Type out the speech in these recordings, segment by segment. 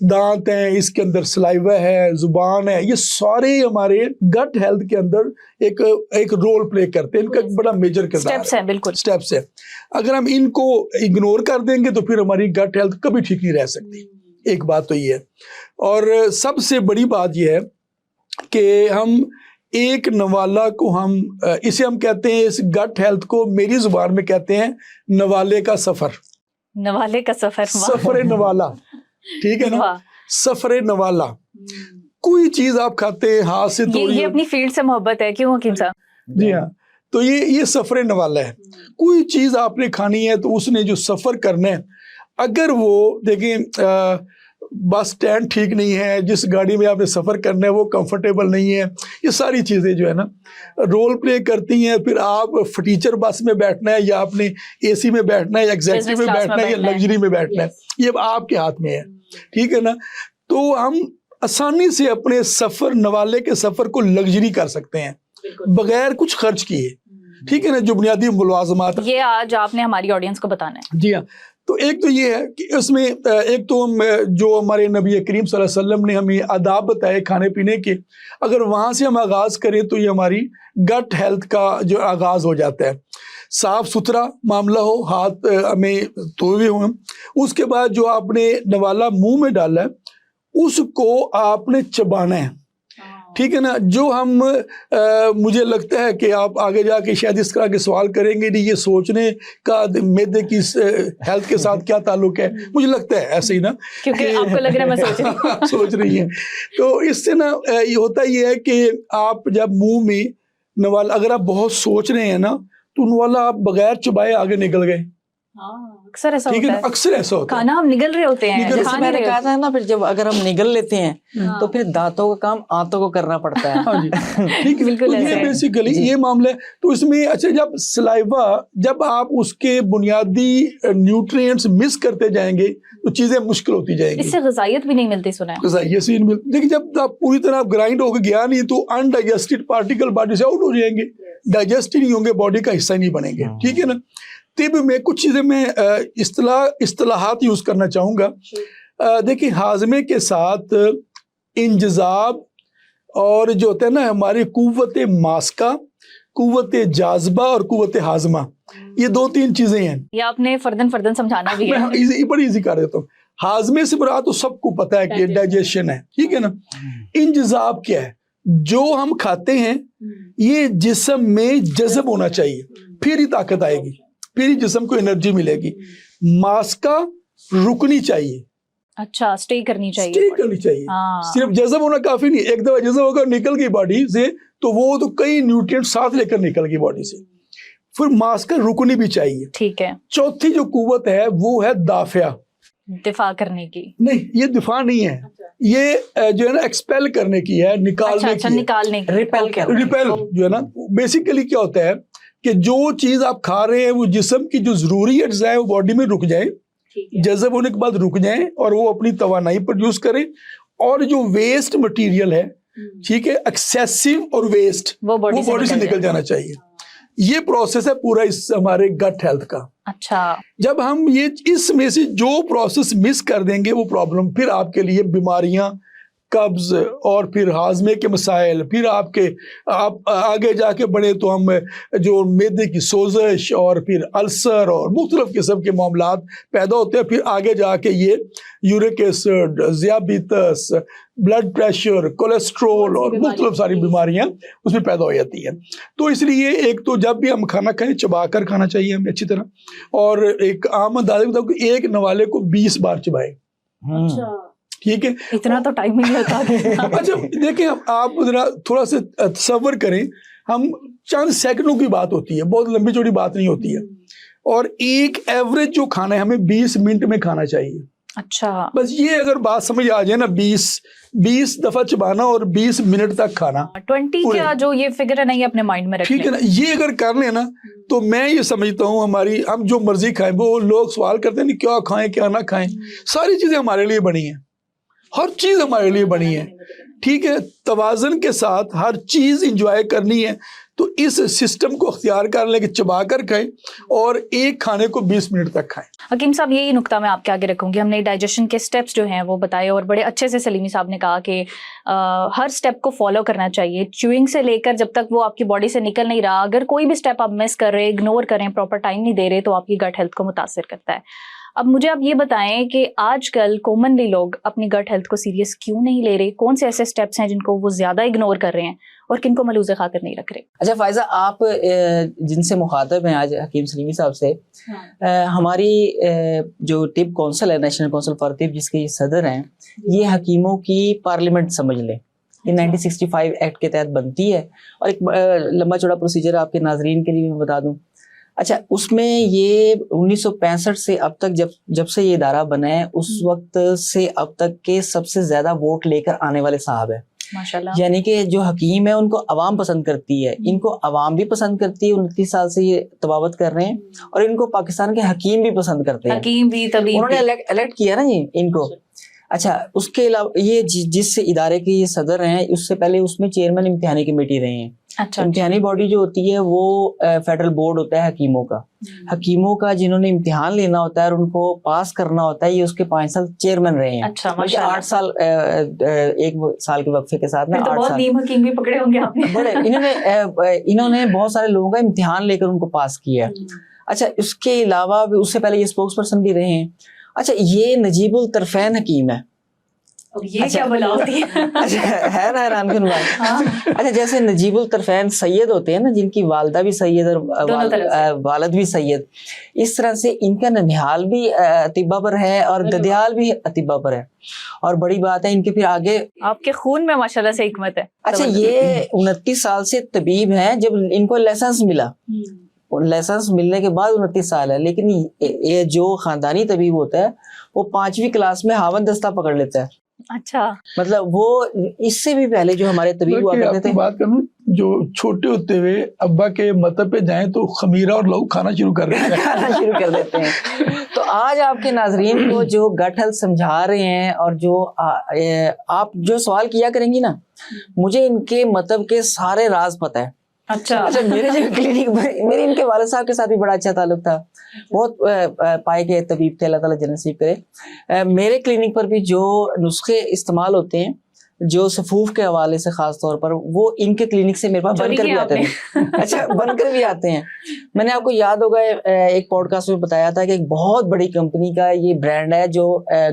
دانت ہیں, اس کے اندر سلائیوا ہے, زبان ہے, یہ سارے ہمارے گٹ ہیلتھ کے اندر ایک رول پلے کرتے ہیں. ان کا ایک بڑا میجر کردار اسٹیپس ہیں, بالکل اسٹیپس ہے. اگر ہم ان کو اگنور کر دیں گے تو پھر ہماری گٹ ہیلتھ کبھی ٹھیک نہیں رہ سکتی. ایک بات تو یہ ہے. اور سب سے بڑی بات یہ ہے کہ ہم ایک نوالا کو اسے ہم کہتے ہیں, اس گٹ ہیلتھ کو میری زبان میں کہتے ہیں نوالے کا سفر. نوالے کا سفر, سفر نوالا, ٹھیک ہے نا, سفر نوالا. کوئی چیز آپ کھاتے ہیں ہاتھ سے توڑی, یہ اپنی فیلڈ سے محبت ہے, کیوں حکیم صاحب؟ جی ہاں, تو یہ سفر نوالا ہے. کوئی چیز آپ نے کھانی ہے تو اس نے جو سفر کرنا ہے, اگر وہ دیکھیں بس سٹینڈ ٹھیک نہیں ہے, جس گاڑی میں آپ نے سفر کرنا ہے وہ کمفرٹیبل نہیں ہے, یہ ساری چیزیں جو ہے نا رول پلے کرتی ہیں. پھر آپ فٹیچر بس میں بیٹھنا ہے یا آپ نے اے سی میں بیٹھنا ہے یا ایگزیکٹو میں بیٹھنا ہے یا لگژری میں بیٹھنا ہے, یہ آپ کے ہاتھ میں ہے, ٹھیک ہے نا. تو ہم آسانی سے اپنے سفر نوالے کے سفر کو لگژری کر سکتے ہیں بغیر کچھ خرچ کیے, ٹھیک ہے نا. جو بنیادی ملازمات یہ آج آپ نے ہماری آڈینس کو بتانا ہے. جی ہاں, تو ایک تو یہ ہے کہ اس میں ایک تو جو ہمارے نبی کریم صلی اللہ علیہ وسلم نے ہمیں آداب بتائے کھانے پینے کے, اگر وہاں سے ہم آغاز کریں تو یہ ہماری گٹ ہیلتھ کا جو آغاز ہو جاتا ہے. صاف ستھرا معاملہ ہو, ہاتھ ہمیں دھوئے ہوں, اس کے بعد جو آپ نے نوالا منہ میں ڈالا ہے اس کو آپ نے چبانا ہے, ٹھیک ہے نا. جو ہم مجھے لگتا ہے کہ آپ آگے جا کے شاید اس طرح کے سوال کریں گے, نہیں یہ سوچنے کا معدے کی ہیلتھ کے ساتھ کیا تعلق ہے, مجھے لگتا ہے ایسے ہی نا, کیونکہ آپ کو لگ رہا ہے میں سوچ رہی ہیں. تو اس سے نا یہ ہوتا یہ ہے کہ آپ جب منہ میں نوالا, اگر آپ بہت سوچ رہے ہیں نا تو نوالا آپ بغیر چبائے آگے نکل گئے, اکثر ایسا ٹھیک ہے ہوتا نا, ہے. اکثر ایسا ہوتا ہے. کھانا ہم نگل رہے ہوتے ہیں, جیسے میں نے کہا تھا نا, پھر جب اگر ہم نگل لیتے ہیں تو پھر دانتوں کا کام آنتوں کو کرنا پڑتا ہے. ہاں جی, ٹھیک ہے. تو یہ بیسیکلی یہ معاملہ ہے. تو اس میں اچھا, جب سلائیوا, جب آپ اس کے بنیادی نیوٹرینٹس مس کرتے جائیں گے تو چیزیں مشکل ہوتی جائیں گی. اس سے غذائیت بھی نہیں ملتی, سنا ہے غذائیت سے نہیں ملتی. دیکھیں جب آپ پوری طرح گرائنڈ ہو کے گیا نہیں تو انڈائجسٹڈ پارٹیکل باڈی سے آؤٹ ہو جائیں گے, ڈائجسٹ ہی نہیں ہوں گے, باڈی کا حصہ نہیں بنیں گے, ٹھیک ہے نا. طب میں کچھ چیزیں میں اصطلاحات یوز کرنا چاہوں گا. دیکھیں ہاضمے کے ساتھ انجذاب اور جو ہوتا ہے نا ہماری قوت ماسکہ, قوت جاذبہ اور قوت ہاضمہ, یہ 2-3 چیزیں ہیں. یہ آپ نے فردن سمجھانا بھی ہے. میں بڑی ایزی کر دیتا ہوں. ہاضمے سے مراد تو سب کو پتا ہے کہ ڈائجیشن ہے, ٹھیک ہے نا. انجذاب کیا ہے؟ جو ہم کھاتے ہیں یہ جسم میں جذب ہونا چاہیے, پھر ہی طاقت آئے گی, پھر ہی جسم کو انرجی ملے گی. ماسکہ رکنی چاہیے, اچھا اسٹے کرنی چاہیے, اسٹے کرنی چاہیے. صرف جذب ہونا کافی نہیں, ایک دفعہ جذب ہوگا نکل گئی باڈی سے تو وہ تو کئی نیوٹرینٹ ساتھ لے کر نکل گئی باڈی سے. پھر ماسکہ رکنی بھی چاہیے, ٹھیک ہے. چوتھی جو قوت ہے وہ ہے دافعہ, دفاع کرنے کی. نہیں, یہ دفاع نہیں ہے, یہ جو ہے نا ایکسپیل کرنے کی ہے, نکالنے کی, نکالنے کی, ریپیل جو ہے نا. بیسیکلی کیا ہوتا ہے کہ جو چیز آپ کھا رہے ہیں وہ جسم کی جو ضروری اجزاء ہے وہ باڈی میں رک جائیں, جذب ہونے کے بعد رک جائیں اور وہ اپنی توانائی پروڈیوس کریں, اور جو ویسٹ مٹیریل ہے, ٹھیک ہے, ایکسیسو اور ویسٹ وہ باڈی سے نکل جانا چاہیے. یہ پروسیس ہے پورا اس ہمارے گٹ ہیلتھ کا. اچھا, جب ہم یہ اس میں سے جو پروسیس مس کر دیں گے وہ پرابلم, پھر آپ کے لیے بیماریاں, قبض اور پھر ہاضمے کے مسائل, پھر آپ آگے جا کے بڑھے تو ہم جو معدے کی سوزش اور پھر السر اور مختلف قسم کے معاملات پیدا ہوتے ہیں. پھر آگے جا کے یہ یورک ایسڈ, ذیابیطس, بلڈ پریشر, کولیسٹرول اور مختلف ساری بیماریاں اس میں پیدا ہو جاتی ہیں. تو اس لیے ایک تو جب بھی ہم کھانا کھائیں چبا کر کھانا چاہیے ہمیں اچھی طرح, اور ایک عام اندازے بتاؤ کہ ایک نوالے کو 20 بار چبائیں, ٹھیک ہے. اتنا تو ٹائم ہی نہیں ہوتا. اچھا دیکھیں آپ ذرا تھوڑا سا تصور کریں, ہم چند سیکنڈوں کی بات ہوتی ہے, بہت لمبی چوڑی بات نہیں ہوتی ہے, اور ایک ایوریج جو کھانا ہے ہمیں 20 منٹ میں کھانا چاہیے. اچھا, بس یہ اگر بات سمجھ آ جائے نا, 20 دفعہ چبانا اور 20 منٹ تک کھانا, 20 کا جو یہ فگر ہے نا یہ اپنے مائنڈ میں رکھیں, ٹھیک ہے نا. یہ اگر کر لیں نا تو میں یہ سمجھتا ہوں ہم جو مرضی کھائیں, وہ لوگ سوال کرتے ہیں کیا کھائیں کیا نہ کھائیں, ساری چیزیں ہمارے لیے بنی ہیں, ہر چیز ہمارے لیے بنی ہے, ٹھیک ہے. توازن کے ساتھ ہر چیز انجوائے کرنی ہے. تو اس سسٹم کو اختیار کر لیں کہ چبا کر کھائیں اور ایک کھانے کو 20 منٹ تک کھائیں. حکیم صاحب یہی نقطہ میں آپ کے آگے رکھوں گی. ہم نے ڈائجیشن کے سٹیپس جو ہیں وہ بتائے اور بڑے اچھے سے سلیمی صاحب نے کہا کہ ہر سٹیپ کو فالو کرنا چاہیے, چیونگ سے لے کر جب تک وہ آپ کی باڈی سے نکل نہیں رہا, اگر کوئی بھی سٹیپ آپ مس کر رہے, اگنور کر رہے ہیں, پراپر ٹائم نہیں دے رہے, تو آپ کی گٹ ہیلتھ کو متاثر کرتا ہے. اب مجھے آپ یہ بتائیں کہ آج کل کامنلی لوگ اپنی گٹ ہیلتھ کو سیریس کیوں نہیں لے رہے, کون سے ایسے سٹیپس ہیں جن کو وہ زیادہ اگنور کر رہے ہیں اور کن کو ملوث خاطر نہیں رکھ رہے؟ اچھا فائزہ, آپ جن سے مخاطب ہیں آج حکیم سلیمی صاحب سے, ہماری جو طب کونسل ہے, نیشنل کونسل فار طب, جس کے یہ صدر ہیں, یہ حکیموں کی پارلیمنٹ سمجھ لیں. یہ 1965 ایکٹ کے تحت بنتی ہے, اور ایک لمبا چوڑا پروسیجر آپ کے ناظرین کے لیے میں بتا دوں. اچھا, اس میں یہ 1965 سے اب تک جب سے یہ ادارہ بنا ہے, اس وقت سے اب تک کے سب سے زیادہ ووٹ لے کر آنے والے صاحب ہیں ماشاءاللہ. یعنی کہ جو حکیم ہے ان کو عوام پسند کرتی ہے, ان کو عوام بھی پسند کرتی ہے, 29 سال سے یہ طبابت کر رہے ہیں, اور ان کو پاکستان کے حکیم بھی پسند کرتے ہیں, حکیم بھی, طبیب, انہوں نے الیکٹ کیا نا جی ان کو. اچھا, اس کے علاوہ یہ جس ادارے کے یہ صدر ہیں, اس سے پہلے اس میں چیئرمین امتحانی کمیٹی رہے ہیں. اچھا, امتحانی باڈی جو ہوتی ہے وہ فیڈرل بورڈ ہوتا ہے حکیموں کا. حکیموں کا جنہوں نے امتحان لینا ہوتا ہے اور ان کو پاس کرنا ہوتا ہے, یہ اس کے 5 سال چیئرمین رہے ہیں. اچھا, 8 سال, 1 سال کے وقفے کے ساتھ میں 8 سال. حکیم بھی پکڑے ہوں گے آپ نے. بڑے انہوں نے بہت سارے لوگوں کا امتحان لے کر ان کو پاس کیا ہے. اچھا, اس کے علاوہ بھی اس سے پہلے یہ اسپوکس پرسن بھی رہے ہیں. اچھا, یہ نجیب الطرفین حکیم ہے. یہ کیا بلا ہوتی ہے؟ ہے نا حیران کن بات. اچھا, جیسے نجیب الطرفین سید ہوتے ہیں نا, جن کی والدہ بھی سید اور والد بھی سید, اس طرح سے ان کا ننھیال بھی اطباء پر ہے اور ددیال بھی اطباء پر ہے. اور بڑی بات ہے ان کے پھر آگے آپ کے خون میں ماشاءاللہ سے حکمت ہے. اچھا, یہ 29 سال سے طبیب ہیں. جب ان کو لائسنس ملا, لائسنس ملنے کے بعد 29 سال ہے, لیکن یہ جو خاندانی طبیب ہوتا ہے وہ 5ویں کلاس میں ہاون دستہ پکڑ لیتا ہے. اچھا, مطلب وہ اس سے بھی پہلے جو ہمارے طبیب ہوا کرتے تھے, بات کروں جو چھوٹے ہوتے ہوئے ابا کے مطلب پہ جائیں تو خمیرہ اور لہو کھانا شروع کر دیتے ہیں. تو آج آپ کے ناظرین کو جو گٹ ہیلتھ سمجھا رہے ہیں, اور جو آپ جو سوال کیا کریں گی نا, مجھے ان کے مطلب کے سارے راز پتہ ہے. اچھا, میرے جو کلینک, میرے ان کے والد صاحب کے ساتھ بھی بڑا اچھا تعلق تھا, بہت پائے کے طبیب تھے, اللہ تعالیٰ جنت نصیب کرے. میرے کلینک پر بھی جو نسخے استعمال ہوتے ہیں جو صفوف کے حوالے سے خاص طور پر, وہ ان کے کلینک سے میرے پاس بن کر بھی آتے ہیں. اچھا, بن کر بھی آتے ہیں. میں نے آپ کو یاد ہوگا ایک پوڈ کاسٹ میں بتایا تھا کہ ایک بہت بڑی کمپنی کا یہ برانڈ ہے جو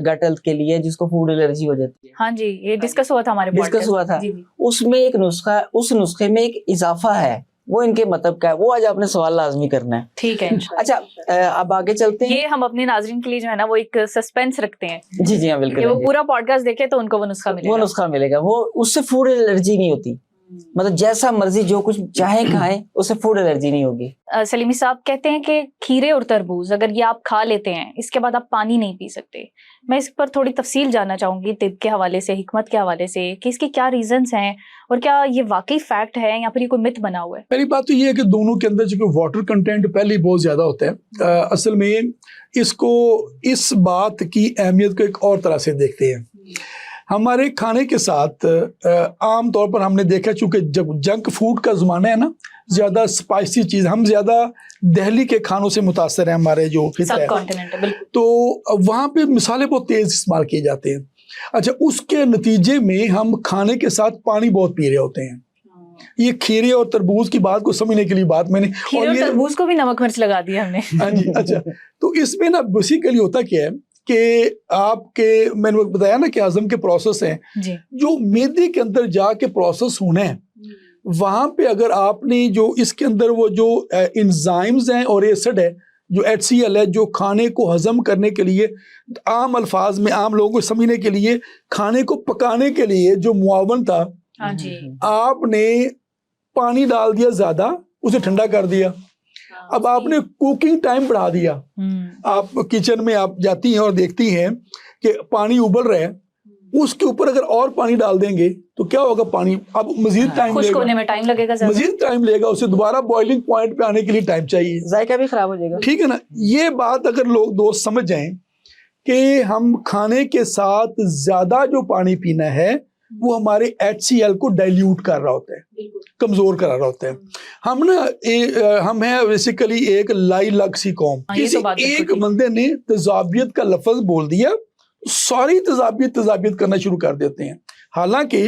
گٹ ہیلتھ کے لیے, جس کو فوڈ الرجی ہو جاتی ہے. ہاں جی, یہ ڈسکس ہوا تھا ہمارے ڈسکس ہوا تھا. اس میں ایک نسخہ, اس نسخے میں ایک اضافہ ہے, وہ ان کے مطلب کا ہے. وہ آج آپ نے سوال لازمی کرنا ہے. ٹھیک ہے. اچھا, اب آگے چلتے ہیں. یہ ہم اپنے ناظرین کے لیے جو ہے نا وہ ایک سسپینس رکھتے ہیں. جی جی ہاں بالکل. وہ پورا پوڈ کاسٹ دیکھے تو ان کو وہ نسخہ ملے گا. وہ نسخہ ملے گا. وہ اس سے فوڈ الرجی نہیں ہوتی, مطلب جیسا مرضی جو کچھ چاہیں کھائیں, اس سے فوڈ الرجی نہیں ہوگی. سلیمی صاحب کہتے ہیں کہ کھیرے اور تربوز اگر یہ آپ کھا لیتے ہیں, اس کے بعد آپ پانی نہیں پی سکتے. میں اس پر تھوڑی تفصیل جاننا چاہوں گی طب کے حوالے سے, حکمت کے حوالے سے, کہ اس کے کیا ریزنز ہیں اور کیا یہ واقعی فیکٹ ہے یا پھر یہ کوئی مت بنا ہوا ہے. پہلی بات تو یہ ہے کہ دونوں کے اندر جو واٹر کنٹینٹ پہلے بہت زیادہ ہوتا ہے. اصل میں اس کو, اس بات کی اہمیت کو ایک اور طرح سے دیکھتے ہیں. ہمارے کھانے کے ساتھ عام طور پر ہم نے دیکھا, چونکہ جب جنک فوڈ کا زمانہ ہے نا, زیادہ اسپائسی چیز, ہم زیادہ دہلی کے کھانوں سے متاثر ہیں, ہمارے جو فطر ہے, تو وہاں پہ مسالے بہت تیز استعمال کیے جاتے ہیں. اچھا, اس کے نتیجے میں ہم کھانے کے ساتھ پانی بہت پی رہے ہوتے ہیں. یہ کھیرے اور تربوز کی بات کو سمجھنے کے لیے بات میں نے, اور تربوز کو بھی نمک مرچ لگا دیا ہم نے. ہاں جی. اچھا, تو اس میں نا بیسیکلی ہوتا کیا ہے کہ آپ کے, میں نے بتایا نا کہ ہضم کے پروسیس ہیں جو میدے کے اندر جا کے پروسیس ہونا ہے, وہاں پہ اگر آپ نے جو اس کے اندر وہ جو انزائمز ہیں اور ایسڈ ہے جو HCl ہے, جو کھانے کو ہضم کرنے کے لیے, عام الفاظ میں عام لوگوں کو سمجھنے کے لیے, کھانے کو پکانے کے لیے جو معاون تھا, آپ نے پانی ڈال دیا زیادہ, اسے ٹھنڈا کر دیا. اب آپ نے کوکنگ ٹائم بڑھا دیا. آپ کچن میں آپ جاتی ہیں اور دیکھتی ہیں کہ پانی ابل رہا ہے, اس کے اوپر اگر اور پانی ڈال دیں گے تو کیا ہوگا, پانی اب مزید ٹائم لگے گا, مزید ٹائم لے گا, اسے دوبارہ بوائلنگ پوائنٹ پہ آنے کے لیے ٹائم چاہیے, ذائقہ بھی خراب ہو جائے گا. ٹھیک ہے نا. یہ بات اگر لوگ دوست سمجھ جائیں کہ ہم کھانے کے ساتھ زیادہ جو پانی پینا ہے وہ ہمارے HCl کو ڈائلیوٹ کر رہا ہوتا ہے, کمزور کرا رہا ہوتا ہے. ہم ہیں بیسیکلی ایک لائی لگ سی قوم. کسی ایک بندے نے تذابیت کا لفظ بول دیا, ساری تذابیت کرنا شروع کر دیتے ہیں. حالانکہ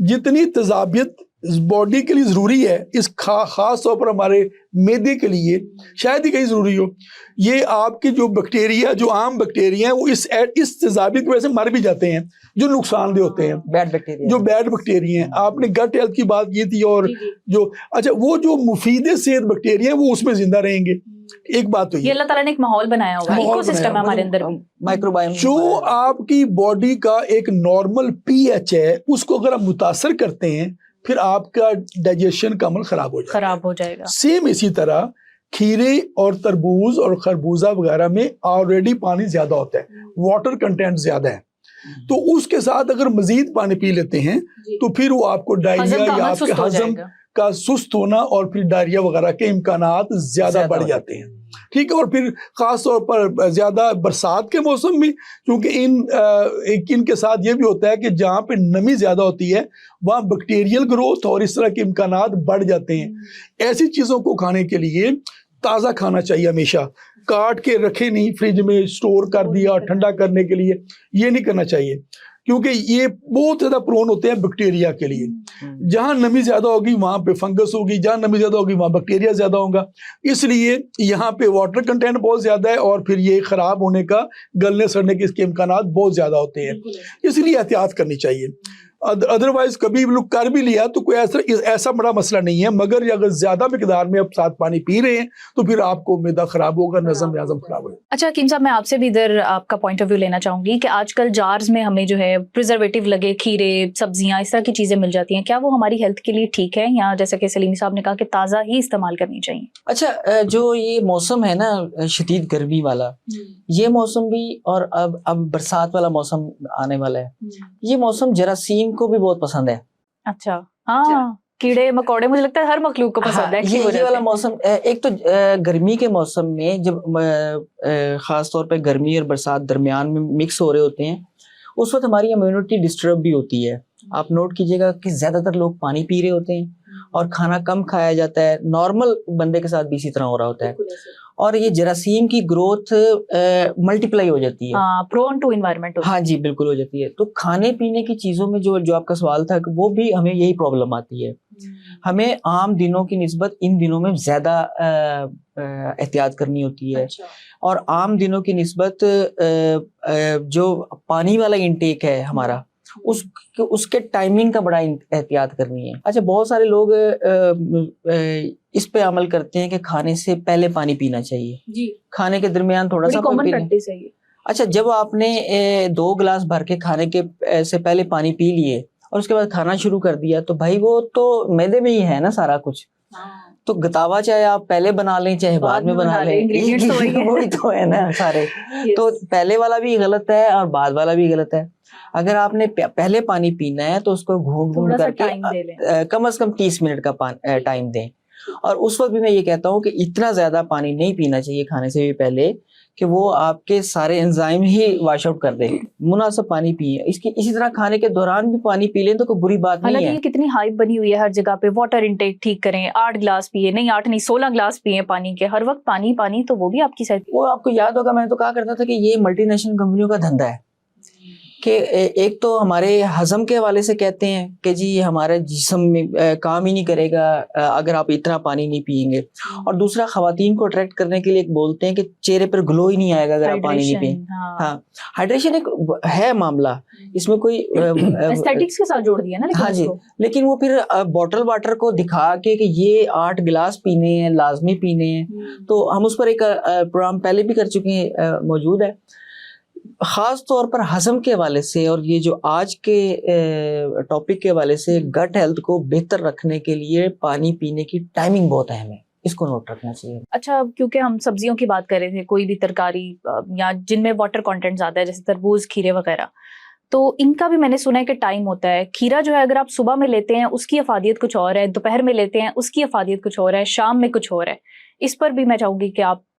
جتنی تذابیت باڈی کے لیے ضروری ہے, اس خاص طور پر ہمارے معدے کے لیے شاید ہی کہیں ضروری ہو, یہ آپ کے جو بیکٹیریا, جو عام بیکٹیریا ہیں, وہ اس تذابیت کی وجہ سے مر بھی جاتے ہیں, جو نقصان دہ ہوتے ہیں, جو بیڈ بیکٹیریا ہیں. آپ نے گٹ ہیلتھ کی بات کی تھی, اور جو اچھا وہ جو مفید صحت بیکٹیریا ہیں وہ اس میں زندہ رہیں گے. ایک بات تو یہ اللہ تعالیٰ نے ایک ماحول بنایا ہوگا, ایکو سسٹم ہے ہمارے اندر, مائکروبائم. جو آپ کی باڈی کا ایک نارمل pH ہے, اس کو اگر آپ متاثر کرتے ہیں پھر آپ کا ڈائجیشن کا عمل خراب ہو جائے گا. سیم اسی طرح کھیرے اور تربوز اور خربوزہ وغیرہ میں آلریڈی پانی زیادہ ہوتا ہے, واٹر کنٹینٹ زیادہ ہے. تو اس کے ساتھ اگر مزید پانی پی لیتے ہیں تو پھر وہ آپ کو ڈائریا یا آپ کے ہضم کا سست ہونا اور پھر ڈائریا وغیرہ کے امکانات زیادہ بڑھ جاتے ہیں. ٹھیک ہے. اور پھر خاص طور پر زیادہ برسات کے موسم میں, کیونکہ ان کے ساتھ یہ بھی ہوتا ہے کہ جہاں پہ نمی زیادہ ہوتی ہے وہاں بیکٹیریل گروتھ اور اس طرح کے امکانات بڑھ جاتے ہیں. ایسی چیزوں کو کھانے کے لیے تازہ کھانا چاہیے, ہمیشہ کاٹ کے رکھے نہیں, فریج میں سٹور کر دیا ٹھنڈا کرنے کے لیے, یہ نہیں کرنا چاہیے, کیونکہ یہ بہت زیادہ پرون ہوتے ہیں بیکٹیریا کے لیے. جہاں نمی زیادہ ہوگی وہاں پہ فنگس ہوگی, جہاں نمی زیادہ ہوگی وہاں بیکٹیریا زیادہ ہوگا. اس لیے یہاں پہ واٹر کنٹینٹ بہت زیادہ ہے, اور پھر یہ خراب ہونے کا, گلنے سڑنے کے اس کے امکانات بہت زیادہ ہوتے ہیں. اس لیے احتیاط کرنی چاہیے. ادروائز کبھی لوگ کر بھی لیا تو کوئی ایسا بڑا مسئلہ نہیں ہے, مگر اگر زیادہ مقدار میں آپ ساتھ پانی پی رہے ہیں تو پھر آپ کو معدہ خراب ہوگا, نظم ہضم خراب ہوگا. اچھا حکیم صاحب, میں آپ سے بھی ادھر آپ کا پوائنٹ آف ویو لینا چاہوں گی کہ آج کل جارز میں ہمیں جو ہے پریزرویٹو لگے کھیرے, سبزیاں, اس طرح کی چیزیں مل جاتی ہیں, کیا وہ ہماری ہیلتھ کے لیے ٹھیک ہے, یا جیسا کہ سلیمی صاحب نے کہا کہ تازہ ہی استعمال کرنی چاہیے؟ اچھا, جو یہ موسم ہے نا شدید گرمی والا, یہ موسم بھی, اور اب برسات والا موسم آنے والا ہے, یہ موسم جراثیم کو بھی بہت پسند ہے. اچھا, ہاں, کیڑے مکوڑے مجھے لگتا ہے ہر مخلوق کو پسند ہے. یہ والا موسم, ایک تو گرمی کے موسم میں جب خاص طور پہ گرمی اور برسات درمیان میں مکس ہو رہے ہوتے ہیں, اس وقت ہماری امیونٹی ڈسٹرب بھی ہوتی ہے. آپ نوٹ کیجئے گا کہ زیادہ تر لوگ پانی پی رہے ہوتے ہیں اور کھانا کم کھایا جاتا ہے. نارمل بندے کے ساتھ بھی اسی طرح ہو رہا ہوتا ہے, اور یہ جراثیم کی گروتھ ملٹیپلائی ہو جاتی ہے, پرون ٹو انوائرمنٹ. ہاں جی, بالکل ہو جاتی ہے. تو کھانے پینے کی چیزوں میں جو آپ کا سوال تھا, وہ بھی ہمیں یہی پرابلم آتی ہے. ہمیں عام دنوں کی نسبت ان دنوں میں زیادہ احتیاط کرنی ہوتی ہے, اور عام دنوں کی نسبت جو پانی والا انٹیک ہے ہمارا, اس کے ٹائمنگ کا بڑا احتیاط کرنی ہے. اچھا, بہت سارے لوگ اس پہ عمل کرتے ہیں کہ کھانے سے پہلے پانی پینا چاہیے, کھانے کے درمیان تھوڑا سا پانی پینا. اچھا, جب آپ نے 2 گلاس بھر کے کھانے کے سے پہلے پانی پی لیے اور اس کے بعد کھانا شروع کر دیا, تو بھائی وہ تو معدے میں ہی ہے نا سارا کچھ. تو گتاوا چاہے آپ پہلے بنا لیں چاہے بعد میں بنا لیں, وہی تو ہے نا سارے. تو پہلے والا بھی غلط ہے اور بعد والا بھی غلط ہے. اگر آپ نے پہلے پانی پینا ہے تو اس کو گھونٹ کر کے کم از کم 30 منٹ کا ٹائم دیں. اور اس وقت بھی میں یہ کہتا ہوں کہ اتنا زیادہ پانی نہیں پینا چاہیے کھانے سے بھی پہلے کہ وہ آپ کے سارے انزائم ہی واش آؤٹ کر دے. مناسب پانی پیئے. اسی طرح کھانے کے دوران بھی پانی پی لیں تو کوئی بری بات نہیں ہے. یہ کتنی ہائپ بنی ہوئی ہے ہر جگہ پہ, واٹر انٹیک ٹھیک کریں, 8 گلاس پیئے, نہیں 8 نہیں 16 گلاس پیئے پانی کے, ہر وقت پانی پانی, تو وہ بھی آپ کی صحت. وہ آپ کو یاد ہوگا, میں تو کہا کرتا تھا کہ یہ ملٹی نیشنل کمپنیوں کا دھندا ہے کہ ایک تو ہمارے ہضم کے حوالے سے کہتے ہیں کہ جی یہ ہمارے جسم میں کام ہی نہیں کرے گا اگر آپ اتنا پانی نہیں پئیں گے, اور دوسرا خواتین کو اٹریکٹ کرنے کے لیے ایک بولتے ہیں کہ چہرے پر گلو ہی نہیں آئے گا اگر آپ پانی نہیں پئیں. ہاں, ہائیڈریشن ایک ہے معاملہ, اس میں کوئی ایستھیٹکس کے ساتت جوڑ دیا نا. ہاں جی, لیکن وہ پھر بوٹل واٹر کو دکھا کے کہ یہ 8 گلاس پینے ہیں, لازمی پینے ہیں, تو ہم اس پر ایک پروگرام پہلے بھی کر چکے ہیں, موجود ہے. خاص طور پر ہضم کے حوالے سے اور یہ جو آج کے ٹاپک کے حوالے سے گٹ ہیلتھ کو بہتر رکھنے کے لیے پانی پینے کی ٹائمنگ بہت اہم ہے, اس کو نوٹ رکھنا چاہیے. اچھا, کیونکہ ہم سبزیوں کی بات کر رہے تھے, کوئی بھی ترکاری یا جن میں واٹر کانٹینٹ زیادہ ہے جیسے تربوز, کھیرے وغیرہ, تو ان کا بھی میں نے سنا ہے کہ ٹائم ہوتا ہے. کھیرا جو ہے اگر آپ صبح میں لیتے ہیں اس کی افادیت کچھ اور ہے, دوپہر میں لیتے ہیں اس کی افادیت کچھ اور ہے, شام میں کچھ اور ہے. اس پر بھی میں چاہوں گی کہ آپ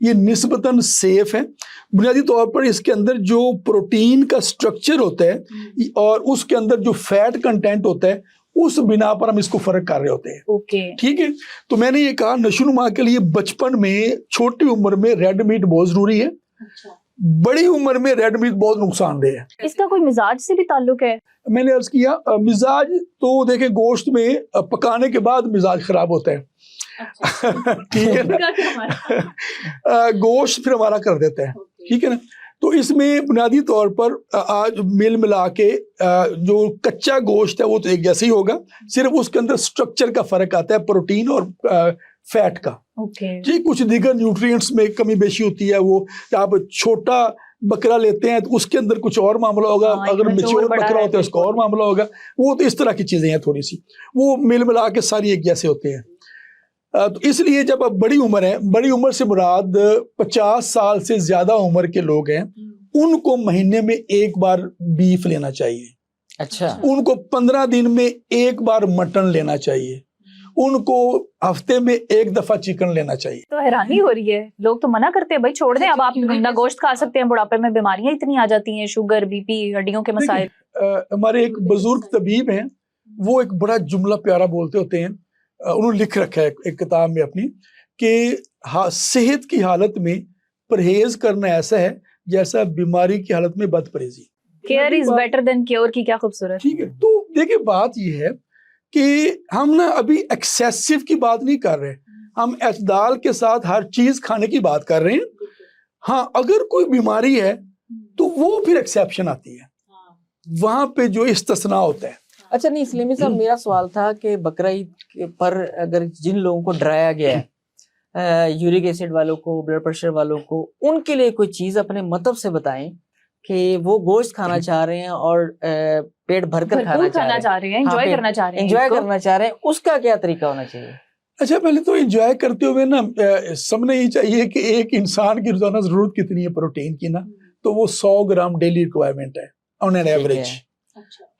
یہ نسبتاً سیف ہے. بنیادی طور پر اس کے اندر جو پروٹین کا سٹرکچر ہوتا ہے اور اس کے اندر جو فیٹ کنٹینٹ ہوتا ہے اس بنا پر ہم اس کو فرق کر رہے ہوتے ہیں. ٹھیک ہے, تو میں نے یہ کہا نشو نما کے لیے بچپن میں چھوٹی عمر میں ریڈ میٹ بہت ضروری ہے, بڑی عمر میں ریڈ میٹ بہت نقصان دہ ہے. اس کا کوئی مزاج سے بھی تعلق ہے؟ میں نے عرض کیا مزاج تو دیکھیں گوشت میں پکانے کے بعد مزاج خراب ہوتا ہے. ٹھیک ہے نا, گوشت پھر ہمارا کر دیتا ہے. ٹھیک ہے نا, تو اس میں بنیادی طور پر آج مل ملا کے جو کچا گوشت ہے وہ تو ایک جیسے ہی ہوگا, صرف اس کے اندر سٹرکچر کا فرق آتا ہے پروٹین اور فیٹ کا. جی کچھ دیگر نیوٹرینٹس میں کمی بیشی ہوتی ہے. وہ آپ چھوٹا بکرا لیتے ہیں تو اس کے اندر کچھ اور معاملہ ہوگا, اگر میچور بکرا ہوتا ہے اس کا اور معاملہ ہوگا. وہ تو اس طرح کی چیزیں ہیں تھوڑی سی, وہ مل ملا کے ساری ایک جیسے ہوتے ہیں. تو اس لیے جب اب بڑی عمر ہے, بڑی عمر سے مراد 50 سال سے زیادہ عمر کے لوگ ہیں, ان کو مہینے میں ایک بار بیف لینا چاہیے. اچھا, ان کو 15 دن میں ایک بار مٹن لینا چاہیے, ان کو ہفتے میں ایک دفعہ چکن لینا چاہیے. تو حیرانی ہو رہی ہے, لوگ تو منع کرتے ہیں بھائی چھوڑ دیں, اب آپ نہ گوشت کھا سکتے ہیں, بڑھاپے میں بیماریاں اتنی آ جاتی ہیں, شوگر بی پی ہڈیوں کے مسائل. ہمارے ایک بزرگ طبیب ہیں, وہ ایک بڑا جملہ پیارا بولتے ہوتے ہیں, انہوں نے لکھ رکھا ہے ایک کتاب میں اپنی کہ صحت کی حالت میں پرہیز کرنا ایسا ہے جیسا بیماری کی حالت میں بد پرہیزی. Care is better than cure کی کیا خوبصورت. ٹھیک ہے, تو دیکھیں بات یہ ہے کہ ہم نا ابھی ایکسیسو کی بات نہیں کر رہے, ہم اعتدال کے ساتھ ہر چیز کھانے کی بات کر رہے ہیں. ہاں اگر کوئی بیماری ہے تو وہ پھر ایکسیپشن آتی ہے, وہاں پہ جو استثناء ہوتا ہے. اچھا نہیں سلیمی صاحب, میرا سوال تھا کہ بقرعید پر اگر جن لوگوں کو ڈرایا گیا ہے, یورک ایسڈ والوں کو, بلڈ پریشر والوں کو, ان کے لیے کوئی چیز اپنے مطلب سے بتائیں کہ وہ گوشت کھانا چاہ رہے ہیں اور پیٹ بھر کر کھانا چاہ رہے ہیں, انجوائے کرنا چاہ رہے ہیں, انجوائے کرنا چاہ رہے ہیں, اس کا کیا طریقہ ہونا چاہیے؟ اچھا پہلے تو انجوائے کرتے ہوئے نا سمجھنا یہ چاہیے کہ ایک انسان کی روزانہ ضرورت کتنی ہے پروٹین کی نا, تو وہ 100 گرام ڈیلی ریکوائرمنٹ ہے آن این ایوریج.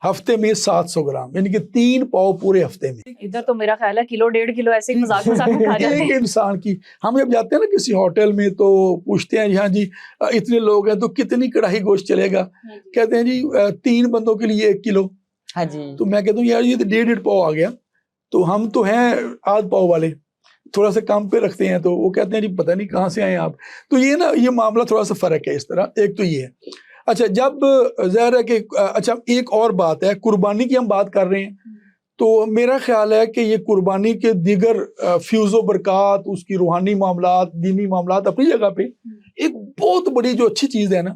ہفتے میں 700 گرام, یعنی کہ 3 پاؤ پورے ہفتے میں. ادھر تو میرا خیال ہے کلو 1.5 کلو ایسے ہی مذاق میں کھا جاتے ہیں ایک انسان کی. ہم جب جاتے ہیں نا کسی ہوٹل میں تو پوچھتے ہیں ہاں جی اتنے لوگ ہیں تو کتنی کڑاہی گوشت چلے گا, کہتے ہیں جی 3 بندوں کے لیے 1 کلو. ہاں جی, تو میں کہتا ہوں یار یہ تو 1.5 پاؤ آ گیا, تو ہم تو ہیں آدھ پاؤ والے, تھوڑا سا کم پہ رکھتے ہیں. تو وہ کہتے ہیں جی پتہ نہیں کہاں سے آئے آپ. تو یہ نا یہ معاملہ تھوڑا سا فرق ہے اس طرح. ایک تو یہ ہے. اچھا جب ظاہر ہے کہ اچھا ایک اور بات ہے, قربانی کی ہم بات کر رہے ہیں, تو میرا خیال ہے کہ یہ قربانی کے دیگر فیوز و برکات, اس کی روحانی معاملات, دینی معاملات اپنی جگہ پہ, ایک بہت بڑی جو اچھی چیز ہے نا,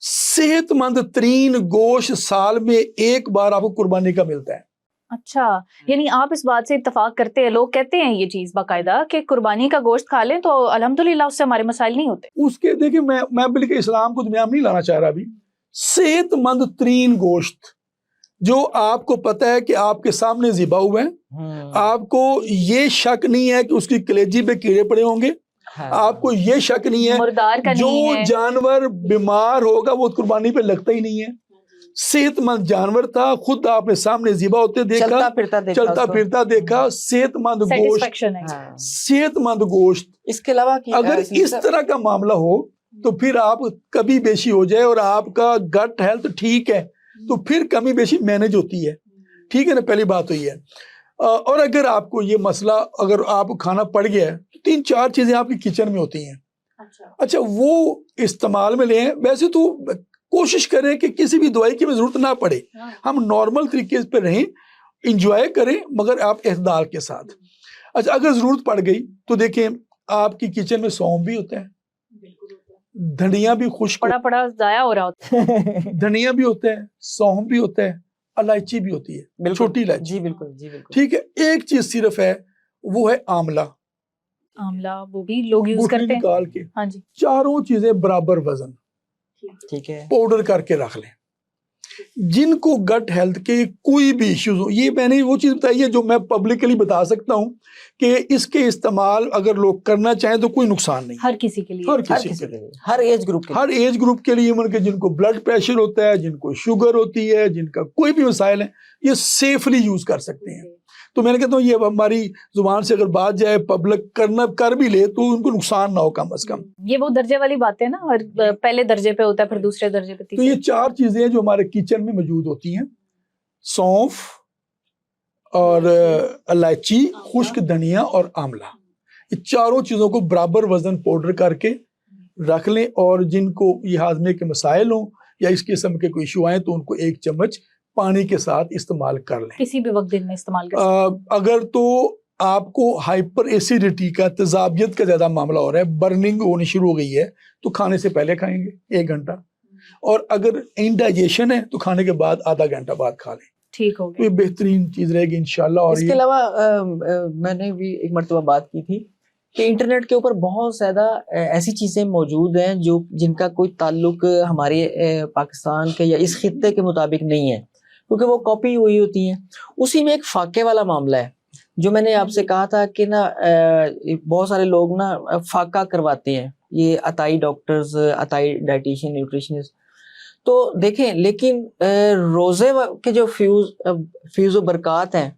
صحت مند ترین گوشت سال میں ایک بار آپ کو قربانی کا ملتا ہے. اچھا, یعنی آپ اس بات سے اتفاق کرتے ہیں, لوگ کہتے ہیں یہ چیز باقاعدہ کہ قربانی کا گوشت کھا لیں تو الحمدللہ اس سے ہمارے مسائل نہیں ہوتے. اس کے دیکھیں میں بلکہ اسلام کو دنیا میں نہیں لانا چاہ رہا ابھی. صحت مند ترین گوشت جو آپ کو پتہ ہے کہ آپ کے سامنے ذبح ہوا ہے, آپ کو یہ شک نہیں ہے کہ اس کی کلیجی پہ کیڑے پڑے ہوں گے, آپ کو یہ شک نہیں ہے جو جانور بیمار ہوگا وہ قربانی پہ لگتا ہی نہیں ہے. صحت مند جانور تھا, خود آپ نے سامنے ذبح ہوتے دیکھا, چلتا پھرتا دیکھا, صحت مند گوشت, صحت مند گوشت. اس کے علاوہ اگر اس طرح کا معاملہ ہو تو پھر آپ کبھی بیشی ہو جائے اور آپ کا گٹ ہیلتھ ٹھیک ہے تو پھر کمی بیشی مینج ہوتی ہے. ٹھیک ہے نا, پہلی بات تو یہ ہے. اور اگر آپ کو یہ مسئلہ اگر آپ کو کھانا پڑ گیا ہے تو 3-4 چیزیں آپ کی کچن میں ہوتی ہیں. اچھا وہ استعمال میں لیں. ویسے تو کوشش کریں کہ کسی بھی دوائی کی بھی ضرورت نہ پڑے, ہم نارمل طریقے پہ رہیں, انجوائے کریں مگر آپ اعتدال کے ساتھ. اچھا اگر ضرورت پڑ گئی تو دیکھیں آپ کی کچن میں سونف بھی ہوتا ہے, دھنیا بھی خشک پڑا ضائع ہو رہا ہوتا ہے, دھنیا بھی ہوتا ہے, سونف بھی ہوتا ہے, الائچی بھی ہوتی ہے, چھوٹی الائچی. جی بالکل, جی بالکل. ٹھیک ہے, ایک چیز صرف ہے وہ ہے آملہ. آملہ وہ بھی لوگ یوز کرتے ہیں. نکال کے ہاں جی, چاروں چیزیں برابر وزن ٹھیک ہے پاؤڈر کر کے رکھ لیں. جن کو گٹ ہیلتھ کے کوئی بھی ایشوز ہو, یہ میں نے وہ چیز بتائی ہے جو میں پبلکلی بتا سکتا ہوں کہ اس کے استعمال اگر لوگ کرنا چاہیں تو کوئی نقصان نہیں. ہر کسی کے لیے, ہر ایج گروپ کے لیے, ایون کہ جن کو بلڈ پریشر ہوتا ہے, جن کو شوگر ہوتی ہے, جن کا کوئی بھی مسائل ہے, یہ سیفلی یوز کر سکتے ہیں. تو میں نے کہتا ہوں یہ ہماری زبان سے اگر بات جائے پبلک کر بھی لے تو ان کو نقصان نہ ہو کم از کم. یہ وہ درجے والی بات ہے نا, اور پہلے درجے پہ ہوتا ہے پھر دوسرے درجے پہ. تو یہ 4 چیزیں ہیں جو ہمارے کچن میں موجود ہوتی ہیں, سونف اور الائچی, خشک دھنیا اور آملہ. یہ چاروں چیزوں کو برابر وزن پاؤڈر کر کے رکھ لیں, اور جن کو یہ ہاضمے کے مسائل ہوں یا اس قسم کے کوئی ایشو آئیں تو ان کو 1 چمچ پانی کے ساتھ استعمال کر لیں. کسی بھی وقت دن میں استعمال کر سکتے. اگر تو آپ کو ہائپر ایسیڈیٹی کا, تیزابیت کا زیادہ معاملہ ہو رہا ہے, برننگ ہونی شروع ہو گئی ہے, تو کھانے سے پہلے کھائیں گے 1 گھنٹہ, اور اگر انڈائجیشن ہے تو کھانے کے بعد آدھا گھنٹہ بعد کھا لیں, ٹھیک ہو تو یہ بہترین چیز رہے گی انشاءاللہ. اور اس کے علاوہ میں نے بھی ایک مرتبہ بات کی تھی کہ انٹرنیٹ کے اوپر بہت زیادہ ایسی چیزیں موجود ہیں جن کا کوئی تعلق ہمارے پاکستان کے یا اس خطے کے مطابق نہیں ہے, کیونکہ وہ کاپی ہوئی ہوتی ہیں. اسی میں ایک فاقے والا معاملہ ہے جو میں نے آپ سے کہا تھا کہ نا بہت سارے لوگ نا فاقہ کرواتے ہیں, یہ عطائی ڈاکٹرز, عطائی ڈائٹیشین, نیوٹریشنسٹ. تو دیکھیں لیکن روزے کے جو فیوز و برکات ہیں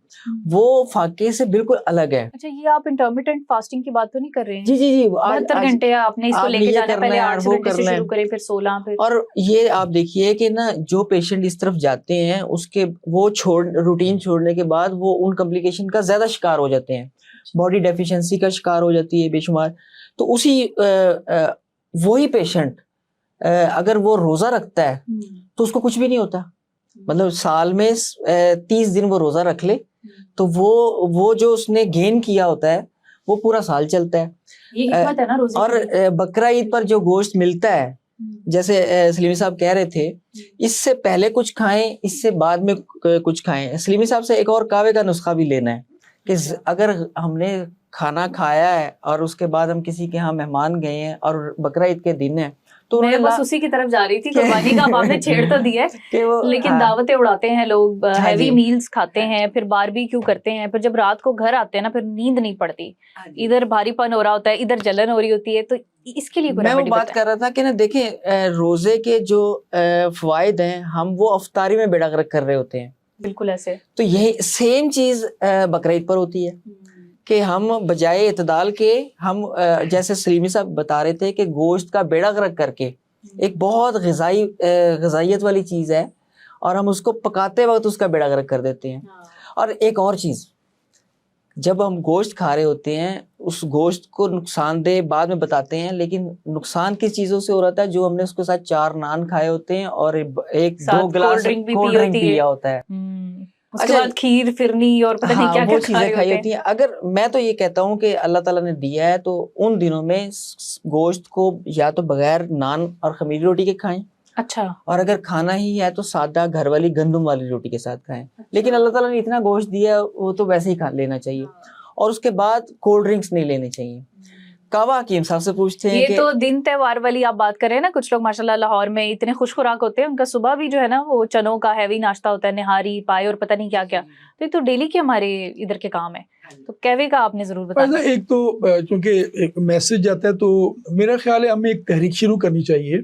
وہ فاقے سے بالکل الگ ہے. اچھا, یہ آپ انٹرمیٹنٹ فاسٹنگ کی بات تو نہیں کر رہے ہیں؟ جی 72 گھنٹے آپ نے اس کو لے کے جانا, پہلے 8 گھنٹے سے شروع کریں, پھر 16, پھر. اور یہ آپ دیکھیے کہ نا جو پیشنٹ اس طرف جاتے ہیں اس کے وہ روٹین چھوڑنے کے بعد وہ ان کمپلیکیشن کا زیادہ شکار ہو جاتے ہیں, باڈی ڈیفیشنسی کا شکار ہو جاتی ہے بے شمار. تو اسی وہی پیشنٹ اگر وہ روزہ رکھتا ہے تو اس کو کچھ بھی نہیں ہوتا, مطلب سال میں 30 دن وہ روزہ رکھ لے تو وہ جو اس نے گین کیا ہوتا ہے وہ پورا سال چلتا ہے. یہ حکمت ہے نا روزے. اور بقرہ عید پر جو گوشت ملتا ہے, جیسے سلیمی صاحب کہہ رہے تھے, اس سے پہلے کچھ کھائیں, اس سے بعد میں کچھ کھائیں. سلیمی صاحب سے ایک اور کعوے کا نسخہ بھی لینا ہے کہ اگر ہم نے کھانا کھایا ہے اور اس کے بعد ہم کسی کے ہاں مہمان گئے ہیں اور بقرہ عید کے دن ہے, تو میں بس اسی کی طرف جا رہی تھی. قربانی کا آپ نے چھیڑ تو دیا ہے, لیکن دعوتیں اڑاتے ہیں لوگ, ہیوی میلز کھاتے ہیں, پھر باربیکیو کرتے ہیں, پھر جب رات کو گھر آتے ہیں نا پھر نیند نہیں پڑتی, ادھر بھاری پن ہو رہا ہوتا ہے, ادھر جلن ہو رہی ہوتی ہے. تو اس کے لیے میں وہ بات کر رہا تھا کہ نا دیکھیں روزے کے جو فوائد ہیں ہم وہ افطاری میں بیڑا غرق کر رہے ہوتے ہیں. بالکل ایسے. تو یہی سیم چیز بقرہ عید پر ہوتی ہے کہ ہم بجائے اعتدال کے, ہم جیسے سلیمی صاحب بتا رہے تھے کہ گوشت کا بیڑا غرق کر کے, ایک بہت غذائیت والی چیز ہے, اور ہم اس کو پکاتے وقت اس کا بیڑا غرق کر دیتے ہیں. اور ایک اور چیز, جب ہم گوشت کھا رہے ہوتے ہیں اس گوشت کو نقصان دہ بعد میں بتاتے ہیں, لیکن نقصان کس چیزوں سے ہو رہا ہے, جو ہم نے اس کے ساتھ 4 نان کھائے ہوتے ہیں اور 1-2 گلاس کولڈ ڈرنک پیا ہوتا ہے, اس کے بعد کھیر فرنی اور پتہ نہیں کیا کیا چیزیں کھائی ہوتی ہیں. اگر میں تو یہ کہتا ہوں کہ اللہ تعالیٰ نے دیا ہے تو ان دنوں میں گوشت کو یا تو بغیر نان اور خمیری روٹی کے کھائیں, اچھا, اور اگر کھانا ہی ہے تو سادہ گھر والی گندم والی روٹی کے ساتھ کھائیں. لیکن اللہ تعالیٰ نے اتنا گوشت دیا وہ تو ویسے ہی لینا چاہیے, اور اس کے بعد کولڈ ڈرنکس نہیں لینے چاہیے. کعوہ حکیم صاحب سے پوچھتے ہیں یہ تو دن تہوار والی آپ بات کریں نا, کچھ لوگ ماشاءاللہ لاہور میں اتنے خوش خوراک ہوتے ہیں, ان کا صبح بھی جو ہے نا وہ چنوں کا ہیوی ناشتہ ہوتا ہے, نہاری, پائے اور پتہ نہیں کیا کیا. تو یہ تو ڈیلی کے ہمارے ادھر کے کام ہے, تو کہوے کا آپ نے ضرور بتایا. ایک تو چونکہ ایک میسج جاتا ہے تو میرا خیال ہے ہمیں ایک تحریک شروع کرنی چاہیے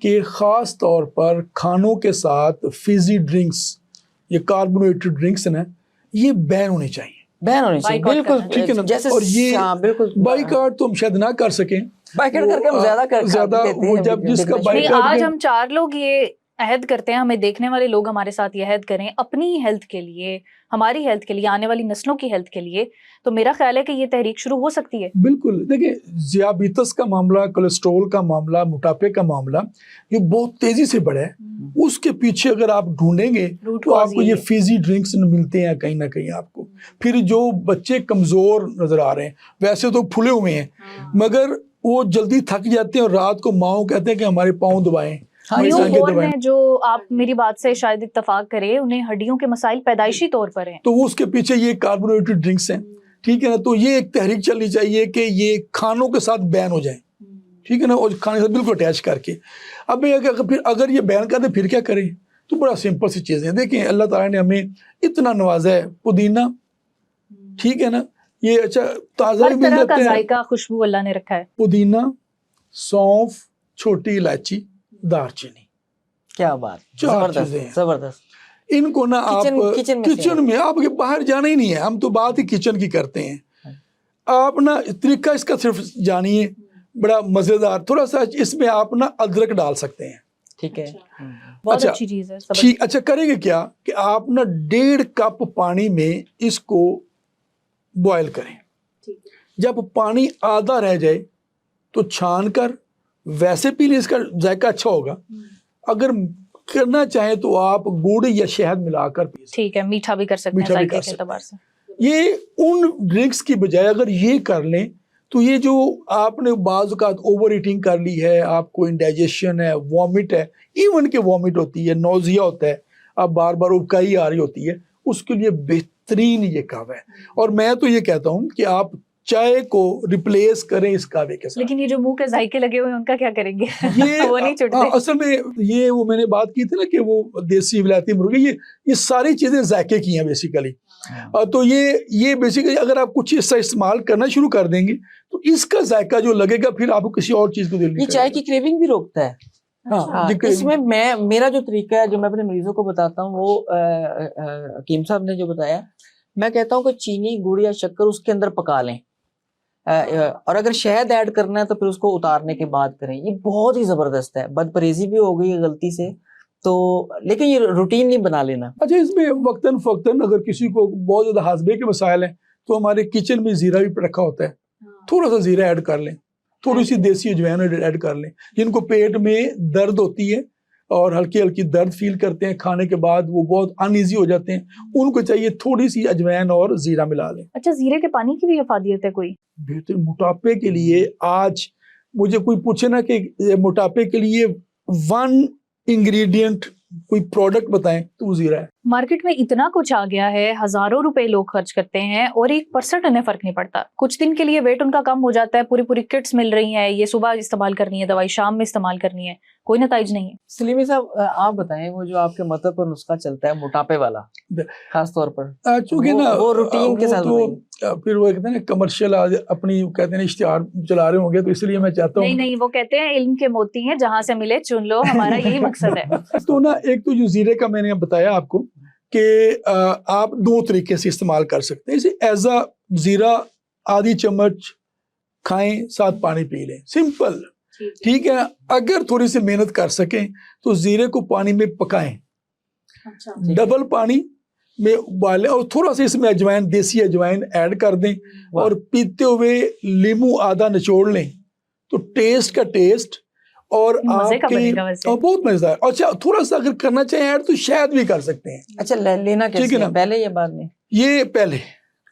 کہ خاص طور پر کھانوں کے ساتھ فیزی ڈرنکس, یہ کاربونیٹڈ ڈرنکس ہیں, یہ بین ہونے چاہیے. بین ہونی چاہیے, بالکل ٹھیک ہے نا. جیسے اور یہ بالکل بائیکاٹ تو ہم شاید نہ کر سکیں, بائیکاٹ کر کے ہم زیادہ وہ جب جس کا بائیکاٹ, آج ہم 4 لوگ یہ عہد کرتے ہیں, ہمیں دیکھنے والے لوگ ہمارے ساتھ یہ عہد کریں اپنی ہیلتھ کے لیے, ہماری ہیلتھ کے لیے, آنے والی نسلوں کی ہیلتھ کے لیے, تو میرا خیال ہے کہ یہ تحریک شروع ہو سکتی ہے. بالکل. دیکھیں ذیابیطس کا معاملہ, کولیسٹرول کا معاملہ, موٹاپے کا معاملہ یہ بہت تیزی سے بڑھا ہے. اس کے پیچھے اگر آپ ڈھونڈیں گے تو آپ کو یہ فیزی ڈرنکس ملتے ہیں کہیں نہ کہیں آپ کو. پھر جو بچے کمزور نظر آ رہے ہیں ویسے تو پھولے ہوئے ہیں, مگر وہ جلدی تھک جاتے ہیں اور رات کو ماؤں کہتے ہیں کہ ہمارے پاؤں دبائیں. میں جو آپ میری بات سے شاید اتفاق کریں, انہیں ہڈیوں کے مسائل پیدائشی طور پر ہیں, تو اس کے پیچھے یہ کاربونیٹڈ ڈرنکس ہیں. ٹھیک ہے نا, تو یہ ایک تحریک چلنی چاہیے کہ یہ کھانوں کے ساتھ بین ہو جائیں. ٹھیک ہے نا, اور کھانے سے بالکل اٹیچ کر کے. اب اگر یہ بین کر دیں پھر کیا کریں, تو بڑا سمپل سی چیزیں. دیکھیں اللہ تعالیٰ نے ہمیں اتنا نوازا ہے, پودینہ, ٹھیک ہے نا, یہ اچھا تازہ ہر طرح کا ذائقہ خوشبو اللہ نے رکھا ہے. پودینہ, سونف, چھوٹی الائچی, دار چینی, کیا بات, زبردست. ان کو نا آپ کچن میں آپ کے باہر جانا ہی نہیں ہے, ہم تو بات ہی کچن کی کرتے ہیں. آپ نا طریقہ اس کا صرف جانیے, بڑا مزیدار. تھوڑا سا اس میں آپ نا ادرک ڈال سکتے ہیں. ٹھیک ہے, بہت اچھی چیز ہے. ٹھیک, اچھا کریں گے کیا کہ آپ نا 1.5 کپ پانی میں اس کو بوائل کریں. جب پانی آدھا رہ جائے تو چھان کر ویسے پی لیں, اس کا ذائقہ اچھا ہوگا. اگر کرنا چاہیں تو آپ گڑ یا شہد ملا کر پی سکتے. ٹھیک ہے, میٹھا بھی کر سکتے ہیں ذائقے کے اعتبار سے. یہ ان ڈرنکس کی بجائے اگر یہ کر لیں تو یہ جو آپ نے بعض اوقات اوور ایٹنگ کر لی ہے, آپ کو انڈائجیشن ہے, وامٹ ہے, ایون کہ وامٹ ہوتی ہے, نوزیا ہوتا ہے, آپ بار بار ابکائی آ رہی ہوتی ہے, اس کے لیے بہترین یہ قہوہ ہے. اور میں تو یہ کہتا ہوں کہ آپ چائے کو ریپلیس کریں اس قہوے کے ساتھ. لیکن یہ جو منہ کے ذائقے لگے ہوئے ہیں ان کا کیا کریں گے؟ یہ وہ نہیں چھوٹتے. اصل میں یہ وہ میں نے بات کی تھی نا کہ وہ دیسی ولایتی مرغی, یہ ساری چیزیں ذائقے کی ہیں بیسیکلی. تو یہ بیسیکلی اگر آپ کچھ اس سے استعمال کرنا شروع کر دیں گے تو اس کا ذائقہ جو لگے گا پھر آپ کو کسی اور چیز کو دل نہیں کرے گا. یہ چائے کی کریونگ بھی روکتا ہے. اس میں میرا جو طریقہ ہے جو میں اپنے مریضوں کو بتاتا ہوں وہ حکیم صاحب نے جو بتایا, میں کہتا ہوں کہ چینی, گڑ یا شکر اس کے اندر پکا لیں, اور اگر شہد ایڈ کرنا ہے تو پھر اس کو اتارنے کے بعد کریں. یہ بہت ہی زبردست ہے. بد پرہیزی بھی ہو گئی ہے غلطی سے تو, لیکن یہ روٹین نہیں بنا لینا. اچھا, اس میں وقتاً فوقتاً اگر کسی کو بہت زیادہ ہاضمے کے مسائل ہیں تو ہمارے کچن میں زیرہ بھی رکھا ہوتا ہے, تھوڑا سا زیرہ ایڈ کر لیں, تھوڑی سی دیسی اجوائن ایڈ کر لیں. جن کو پیٹ میں درد ہوتی ہے اور ہلکی ہلکی درد فیل کرتے ہیں کھانے کے بعد, وہ بہت ان ایزی ہو جاتے ہیں, ان کو چاہیے تھوڑی سی اجوائن اور زیرہ ملا لیں. اچھا, زیرے کے پانی کی بھی افادیت ہے کوئی؟ بہتر موٹاپے کے لیے آج مجھے کوئی پوچھے نا کہ موٹاپے کے لیے 1 انگریڈینٹ کوئی پروڈکٹ بتائیں تو وہ زیرہ ہے. مارکیٹ میں اتنا کچھ آ گیا ہے, ہزاروں روپے لوگ خرچ کرتے ہیں اور 1% انہیں فرق نہیں پڑتا. کچھ دن کے لیے ویٹ ان کا کم ہو جاتا ہے, پوری کٹس مل رہی ہیں, یہ صبح استعمال کرنی ہے دوائی, شام میں استعمال کرنی ہے, کوئی نتائج نہیں ہے. سلیمی صاحب آپ بتائیں, وہ جو آپ کے مطلب پر نسخہ چلتا ہے موٹاپے والا خاص طور پر, چونکہ نا وہ روٹین کے ساتھ پھر وہ کہتے ہیں نا کمرشل اپنی کہتے ہیں اشتہار چلا رہے ہوں گے, تو اس لیے میں چاہتا ہوں نہیں, وہ کہتے ہیں علم کے موتی ہیں, جہاں سے ملے چن لو, ہمارا یہی مقصد ہے. تو نا ایک تو جو زیرے کا میں نے بتایا آپ کو کہ آپ 2 طریقے سے استعمال کر سکتے ہیں. اسے ایز اے زیرہ آدھی چمچ کھائیں, ساتھ پانی پی لیں, سمپل. ٹھیک ہے, اگر تھوڑی سی محنت کر سکیں تو زیرے کو پانی میں پکائیں, ڈبل پانی میں ابالیں, اور تھوڑا سا اس میں اجوائن, دیسی اجوائن ایڈ کر دیں, اور پیتے ہوئے لیمو آدھا نچوڑ لیں, تو ٹیسٹ کا ٹیسٹ اور آپ کے بہت مزیدار. اچھا, تھوڑا سا اگر کرنا چاہیں ایڈ تو شاید بھی کر سکتے ہیں. اچھا, لینا کیسے ہے, پہلے یا بعد میں؟ یہ پہلے,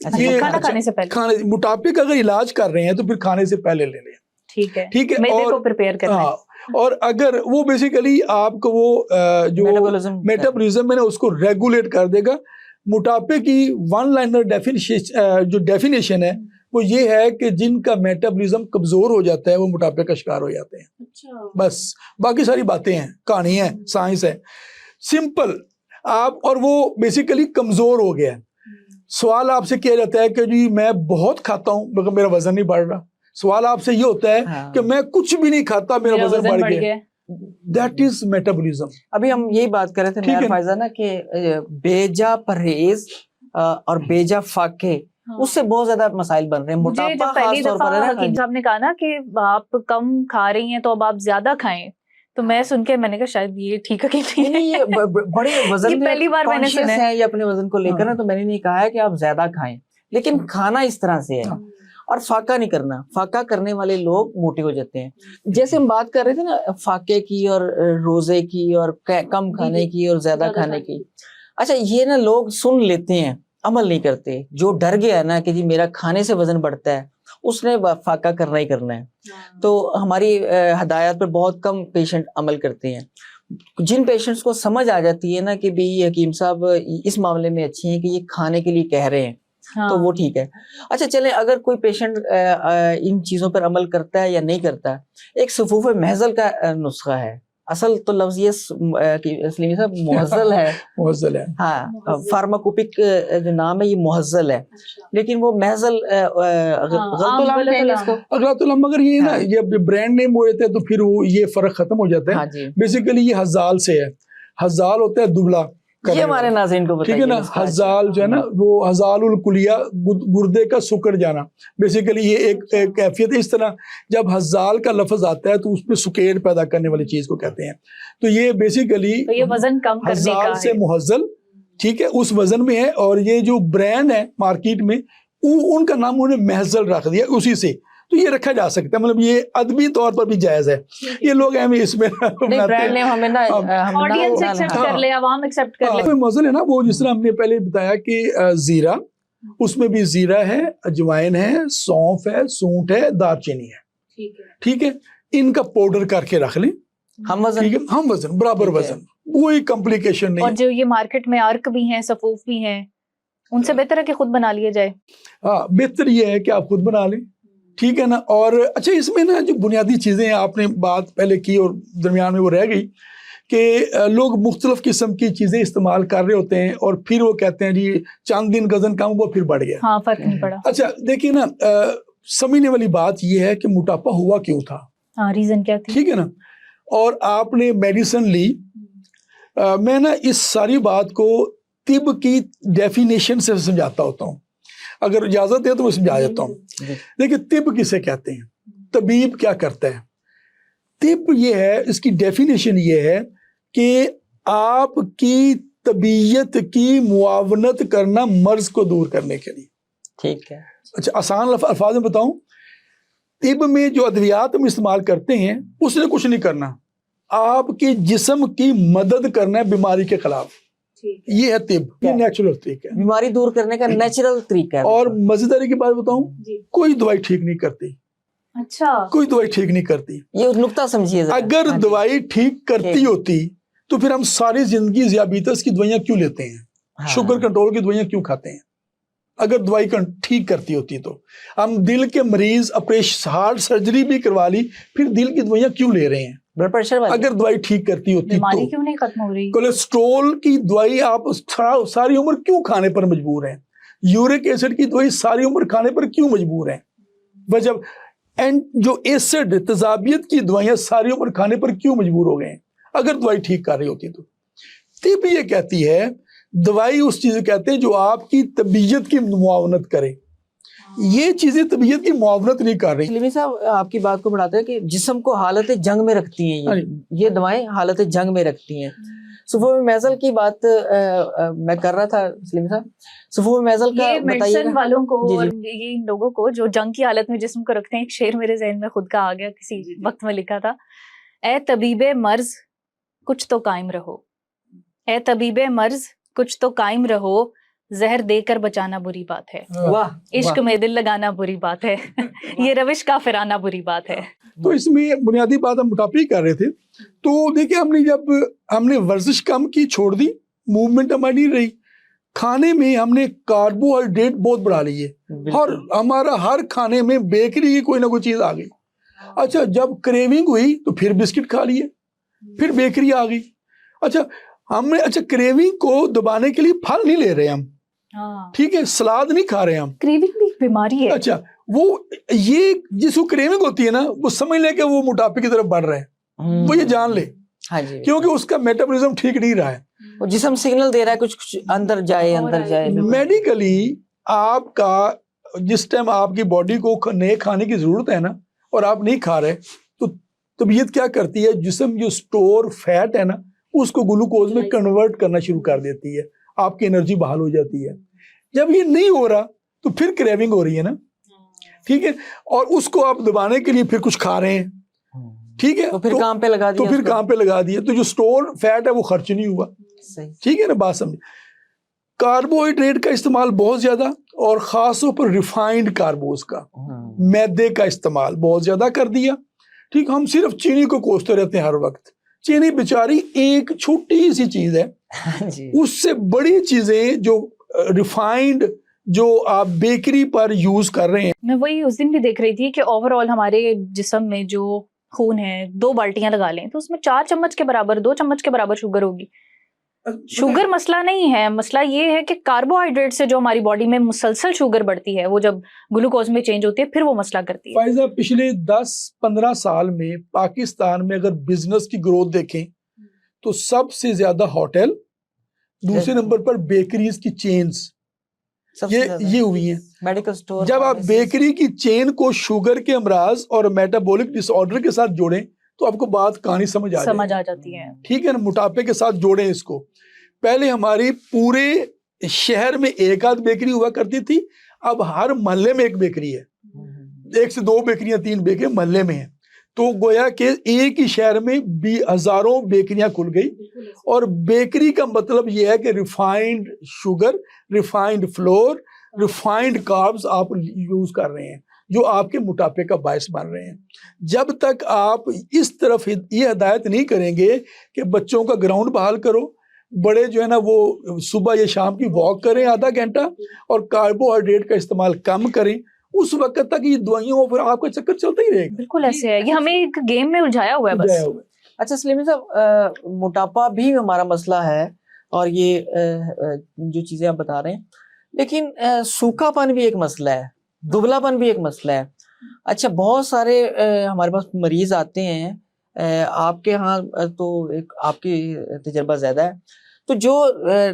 کھانا کھانے سے پہلے. موٹاپے کا اگر علاج کر رہے ہیں تو پھر کھانے سے پہلے لے لیں. ٹھیک ہے, ٹھیک ہے, معدے کو پریپیئر کرنا ہے. اور اگر وہ بیسیکلی آپ کو وہ جو میٹابولزم میں نے اس کو ریگولیٹ کر دے گا. موٹاپے کی 1 لائنر جو ڈیفینیشن ہے وہ یہ ہے کہ جن کا میٹابولزم کمزور ہو جاتا ہے وہ موٹاپے کا شکار ہو جاتے ہیں. بس باقی ساری باتیں ہیں, کہانی ہے, سائنس ہے, سمپل. آپ اور وہ بیسیکلی کمزور ہو گیا ہے. سوال آپ سے کیا جاتا ہے کہ جی میں بہت کھاتا ہوں مگر میرا وزن نہیں بڑھ رہا. سوال آپ سے یہ ہوتا ہے کہ میں کچھ بھی نہیں کھاتا, میرا وزن بڑھ گیا. That is metabolism. ابھی ہم یہی بات کر رہے تھے میاں فائزہ نا کہ بیجا پرہیز اور بیجا فاقے, اس سے بہت زیادہ مسائل بن رہے ہیں. موٹاپا خاص طور پر ہے. حکیم صاحب نے کہا نا کہ آپ کم کھا رہی ہیں تو اب آپ زیادہ کھائیں, تو میں سن کے میں نے کہا شاید یہ ٹھیک ہے کہ نہیں. یہ بڑے وزن پہلی بار میں نے سنا ہے یہ اپنے وزن کو لے کر نا, تو میں نے نہیں کہا ہے کہ آپ زیادہ کھائیں, لیکن کھانا اس طرح سے ہے. اور فاقہ نہیں کرنا, فاقہ کرنے والے لوگ موٹے ہو جاتے ہیں. جیسے ہم بات کر رہے تھے نا فاقے کی اور روزے کی اور کم کھانے کی اور زیادہ کھانے کی. اچھا, یہ نا لوگ سن لیتے ہیں, عمل نہیں کرتے. جو ڈر گیا نا کہ جی میرا کھانے سے وزن بڑھتا ہے, اس نے فاقہ کرنا ہی کرنا ہے. تو ہماری ہدایات پر بہت کم پیشنٹ عمل کرتے ہیں. جن پیشنٹس کو سمجھ آ جاتی ہے نا کہ بھئی حکیم صاحب اس معاملے میں اچھی ہیں کہ یہ کھانے کے لیے کہہ رہے ہیں, تو وہ ٹھیک ہے. اچھا چلیں, اگر کوئی پیشنٹ ان چیزوں پر عمل کرتا ہے یا نہیں کرتا, ایک صفوف محضل کا نسخہ ہے. اصل تو لفظ یہ سلیمی صاحب محضل ہے. محضل ہے, ہاں, فارماکوپک جو نام ہے یہ محضل ہے, لیکن وہ محضل غلط علم. مگر یہ نا یہ برانڈ نیم ہو جاتا ہے تو پھر وہ یہ فرق ختم ہو جاتا ہے. بیسیکلی یہ ہزال سے ہے. ہزال ہوتا ہے دبلا, یہ ہمارے ناظرین کو ٹھیک ہے نا. ہزال جو ہے نا وہ ہزال الکلیہ گردے کا سکڑ جانا, بیسیکلی یہ ایک کیفیت ہے. اس طرح جب ہزال کا لفظ آتا ہے تو اس میں سکیڑ پیدا کرنے والی چیز کو کہتے ہیں. تو یہ بیسیکلی وزن کم کرنے کا ہزال سے محزل, ٹھیک ہے, اس وزن میں ہے. اور یہ جو برانڈ ہے مارکیٹ میں ان کا نام انہوں نے محزل رکھ دیا اسی سے. تو یہ رکھا جا سکتا ہے, مطلب یہ ادبی طور پر بھی جائز ہے. یہ لوگ ہمیں اس میں محزل ہے نا وہ, جس طرح ہم نے پہلے بتایا کہ زیرہ, اس میں بھی زیرہ ہے, اجوائن ہے, سونف ہے, سونٹ ہے, دار چینی ہے, ٹھیک ہے. ان کا پاؤڈر کر کے رکھ لیں, ہم وزن برابر وزن, کوئی کمپلیکیشن نہیں. اور جو یہ مارکیٹ میں ارک بھی ہیں, صفوف بھی ہیں, ان سے بہتر ہے کہ خود بنا لیا جائے. ہاں, بہتر یہ ہے کہ آپ خود بنا لیں, ٹھیک ہے نا. اور اچھا, اس میں نا جو بنیادی چیزیں ہیں آپ نے بات پہلے کی اور درمیان میں وہ رہ گئی کہ لوگ مختلف قسم کی چیزیں استعمال کر رہے ہوتے ہیں اور پھر وہ کہتے ہیں جی چند دن وزن کم ہوا پھر بڑھ گیا. ہاں, فرق نہیں پڑا. اچھا دیکھیے نا, سمجھنے والی بات یہ ہے کہ موٹاپا ہوا کیوں تھا, ہاں, ریزن کیا تھی, ٹھیک ہے نا. اور آپ نے میڈیسن لی. میں نا اس ساری بات کو طب کی ڈیفینیشن سے سمجھاتا ہوتا ہوں, اگر اجازت ہے تو میں سمجھا دیتا ہوں. دیکھیں طب کسے کہتے ہیں, طبیب کیا کرتا ہے. طب یہ ہے, اس کی ڈیفینیشن یہ ہے کہ آپ کی طبیعت کی معاونت کرنا مرض کو دور کرنے کے لیے. ٹھیک ہے. اچھا, آسان الفاظ میں بتاؤں, طب میں جو ادویات ہم استعمال کرتے ہیں اس نے کچھ نہیں کرنا, آپ کے جسم کی مدد کرنا ہے بیماری کے خلاف. یہ ہے طب, یہ نیچرل طریقہ ہے, بیماری دور کرنے کا نیچرل طریقہ ہے. اور مزیداری کی بات بتاؤں, کوئی دوائی ٹھیک نہیں کرتی. اچھا, کوئی دوائی ٹھیک نہیں کرتی. یہ نقطہ سمجھیے. اگر دوائی ٹھیک کرتی ہوتی تو پھر ہم ساری زندگی ذیابیطس کی دوائیاں کیوں لیتے ہیں, شوگر کنٹرول کی دوائیاں کیوں کھاتے ہیں. اگر دوائی ٹھیک کرتی ہوتی تو ہم دل کے مریض ہارٹ سرجری بھی کروا لی, پھر دل کی دوائیاں کیوں لے رہے ہیں. بلڈ پریشر اگر دوائی ٹھیک کرتی ہوتی بیماری کیوں نہیں ختم ہو رہی. کولیسٹرول کی دوائی آپ ساری عمر کیوں کھانے پر مجبور ہیں. یورک ایسڈ کی دوائی ساری عمر کھانے پر کیوں مجبور ہیں. وجہ جو ایسڈ تیزابیت کی دوائیاں ساری عمر کھانے پر کیوں مجبور ہو گئے ہیں اگر دوائی ٹھیک کر رہی ہوتی تو. طب یہ کہتی ہے دوائی اس چیز کہتے ہیں جو آپ کی طبیعت کی معاونت کرے. یہ چیزیں طبیعت کی معاونت نہیں کر رہی. سلیمی صاحب آپ کی بات کو بڑھاتے ہیں کہ جسم کو حالت جنگ میں رکھتی ہیں, یہ دوائیں حالت جنگ میں رکھتی ہیں. صفوف میزل کی بات میں کر رہا تھا سلیمی صاحب, صفوف میزل کا بتائیے والوں کو اور یہ لوگوں کو جو جنگ کی حالت میں جسم کو رکھتے ہیں. ایک شعر میرے ذہن میں خود کا آ گیا, کسی وقت میں لکھا تھا, اے طبیب مرض کچھ تو قائم رہو, اے طبیب مرض کچھ تو قائم رہو, زہر دے کر بچانا بری بات ہے, عشق میں دل لگانا بری بات ہے, یہ روش کافرانہ بری بات ہے. تو اس میں بنیادی بات ہم موٹاپے کر رہے تھے. تو دیکھیں ہم نے جب ہم نے ورزش کم کی, چھوڑ دی, موومنٹ ہماری نہیں رہی, کھانے میں ہم نے کاربوہائیڈریٹ بہت بڑھا لی ہے, اور ہمارا ہر کھانے میں بیکری کی کوئی نہ کوئی چیز آ گئی. اچھا جب کریونگ ہوئی تو پھر بسکٹ کھا لیے, پھر بیکری آ گئی. اچھا ہم نے کریونگ کو دبانے کے لیے پھل نہیں لے رہے ہم, ٹھیک ہے, سلاد نہیں کھا رہے ہم. کریونگ بھی بیماری ہے. اچھا وہ یہ جس کو کریونگ ہوتی ہے نا وہ سمجھ لے کہ وہ موٹاپے کی طرف بڑھ رہا ہے, وہ یہ جان لے, کیونکہ اس کا میٹابولزم ٹھیک نہیں رہا ہے. جسم سگنل دے رہا ہے کچھ اندر جائے. میڈیکلی آپ کا جس ٹائم آپ کی باڈی کو نئے کھانے کی ضرورت ہے نا اور آپ نہیں کھا رہے تو طبیعت کیا کرتی ہے, جسم جو سٹور فیٹ ہے نا اس کو گلوکوز میں کنورٹ کرنا شروع کر دیتی ہے, آپ کی انرجی بحال ہو جاتی ہے. جب یہ نہیں ہو رہا تو پھر کریونگ ہو رہی ہے نا, ٹھیک ہے, اور اس کو آپ دبانے کے لیے پھر کچھ کھا رہے ہیں, ٹھیک ہے, تو پھر کام پہ لگا دیا, تو جو سٹور فیٹ ہے وہ خرچ نہیں ہوا. ٹھیک ہے نا, بات سمجھے. کاربوہائیڈریٹ کا استعمال بہت زیادہ, اور خاص طور پر ریفائنڈ کاربوز کا, میدے کا استعمال بہت زیادہ کر دیا. ٹھیک, ہم صرف چینی کو کوستے رہتے ہیں ہر وقت. چینی بیچاری ایک چھوٹی سی چیز ہے, اس سے بڑی چیزیں جو ریفائنڈ جو آپ بیکری پر یوز کر رہے ہیں. میں وہی اس دن بھی دیکھ رہی تھی کہ اوور آل ہمارے جسم میں جو خون ہے 2 بالٹیاں لگا لیں تو اس میں 4 چمچ کے برابر 2 چمچ کے برابر شوگر ہوگی. شوگر مسئلہ نہیں ہے, مسئلہ یہ ہے کہ کاربوہائیڈریٹ سے جو ہماری باڈی میں مسلسل شوگر بڑھتی ہے وہ جب گلوکوز میں چینج ہوتی ہے پھر وہ مسئلہ کرتی ہے. فائزہ پچھلے 10-15 سال میں پاکستان میں اگر بزنس کی گروتھ دیکھیں تو سب سے زیادہ ہوٹل, دوسرے نمبر پر بیکریز کی چینز یہ ہوئی ہیں. Medical store. جب آپ بیکری کی چین کو شوگر کے امراض اور میٹابولک ڈس آرڈر کے ساتھ جوڑیں تو آپ کو بات کہانی سمجھ آ جاتی ہے. ٹھیک ہے نا. موٹاپے کے ساتھ جوڑیں اس کو. پہلے ہماری پورے شہر میں ایک آدھ بیکری ہوا کرتی تھی, اب ہر محلے میں ایک بیکری ہے, 1 سے 2 بیکریاں 3 بیکریاں محلے میں ہیں. تو گویا کہ ایک ہی شہر میں ہزاروں بیکریاں کھل گئی. اور بیکری کا مطلب یہ ہے کہ refined sugar, refined flour, refined carbs آپ یوز کر رہے ہیں جو آپ کے موٹاپے کا باعث بن رہے ہیں. جب تک آپ اس طرف یہ ہدایت نہیں کریں گے کہ بچوں کا گراؤنڈ بحال کرو, بڑے جو ہے نا وہ صبح یا شام کی واک کریں آدھا گھنٹہ اور کاربوہائیڈریٹ کا استعمال کم کریں, اس وقت تک یہ دوائیوں پھر آپ کا چکر چلتا ہی رہے گا. بالکل ایسے ہے, یہ ہمیں ایک گیم میں الجھایا ہوا ہے بس. اچھا سلیمی صاحب, موٹاپا بھی ہمارا مسئلہ ہے اور یہ جو چیزیں آپ بتا رہے ہیں, لیکن سوکھا پن بھی ایک مسئلہ ہے, دبلا پن بھی ایک مسئلہ ہے. اچھا بہت سارے ہمارے پاس مریض آتے ہیں, آپ کے ہاں تو ایک آپ کی تجربہ زیادہ ہے, تو جو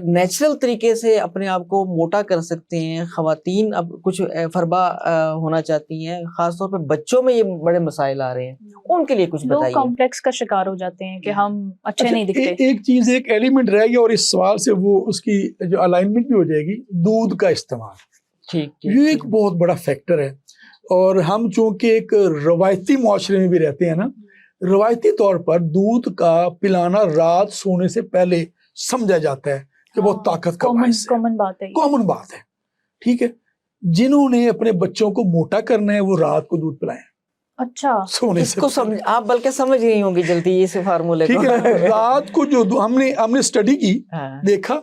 نیچرل طریقے سے اپنے آپ کو موٹا کر سکتے ہیں, خواتین اب کچھ فربا ہونا چاہتی ہیں, خاص طور پہ بچوں میں یہ بڑے مسائل آ رہے ہیں, ان کے لیے کچھ بتائیے. لوگ کمپلیکس کا شکار ہو جاتے ہیں کہ ہم اچھے نہیں دکھتے. ایک چیز, ایک ایلیمنٹ رہ گیا اور اس سوال سے وہ اس کی جو الائنمنٹ بھی ہو جائے گی, دودھ کا استعمال. یہ ایک بہت بڑا فیکٹر ہے. اور ہم چونکہ ایک روایتی معاشرے میں بھی رہتے ہیں نا, روایتی طور پر دودھ کا پلانا رات سونے سے پہلے سمجھا جاتا ہے کہ بہت طاقت کا باعث ہے, کامن بات ہے. ٹھیک ہے, جنہوں نے اپنے بچوں کو موٹا کرنا ہے وہ رات کو دودھ پلائیں. اچھا, سونے سے آپ بلکہ سمجھ نہیں ہوں گی جلدی اس فارمولے کو. ٹھیک ہے, رات کو جو ہم نے اسٹڈی کی, دیکھا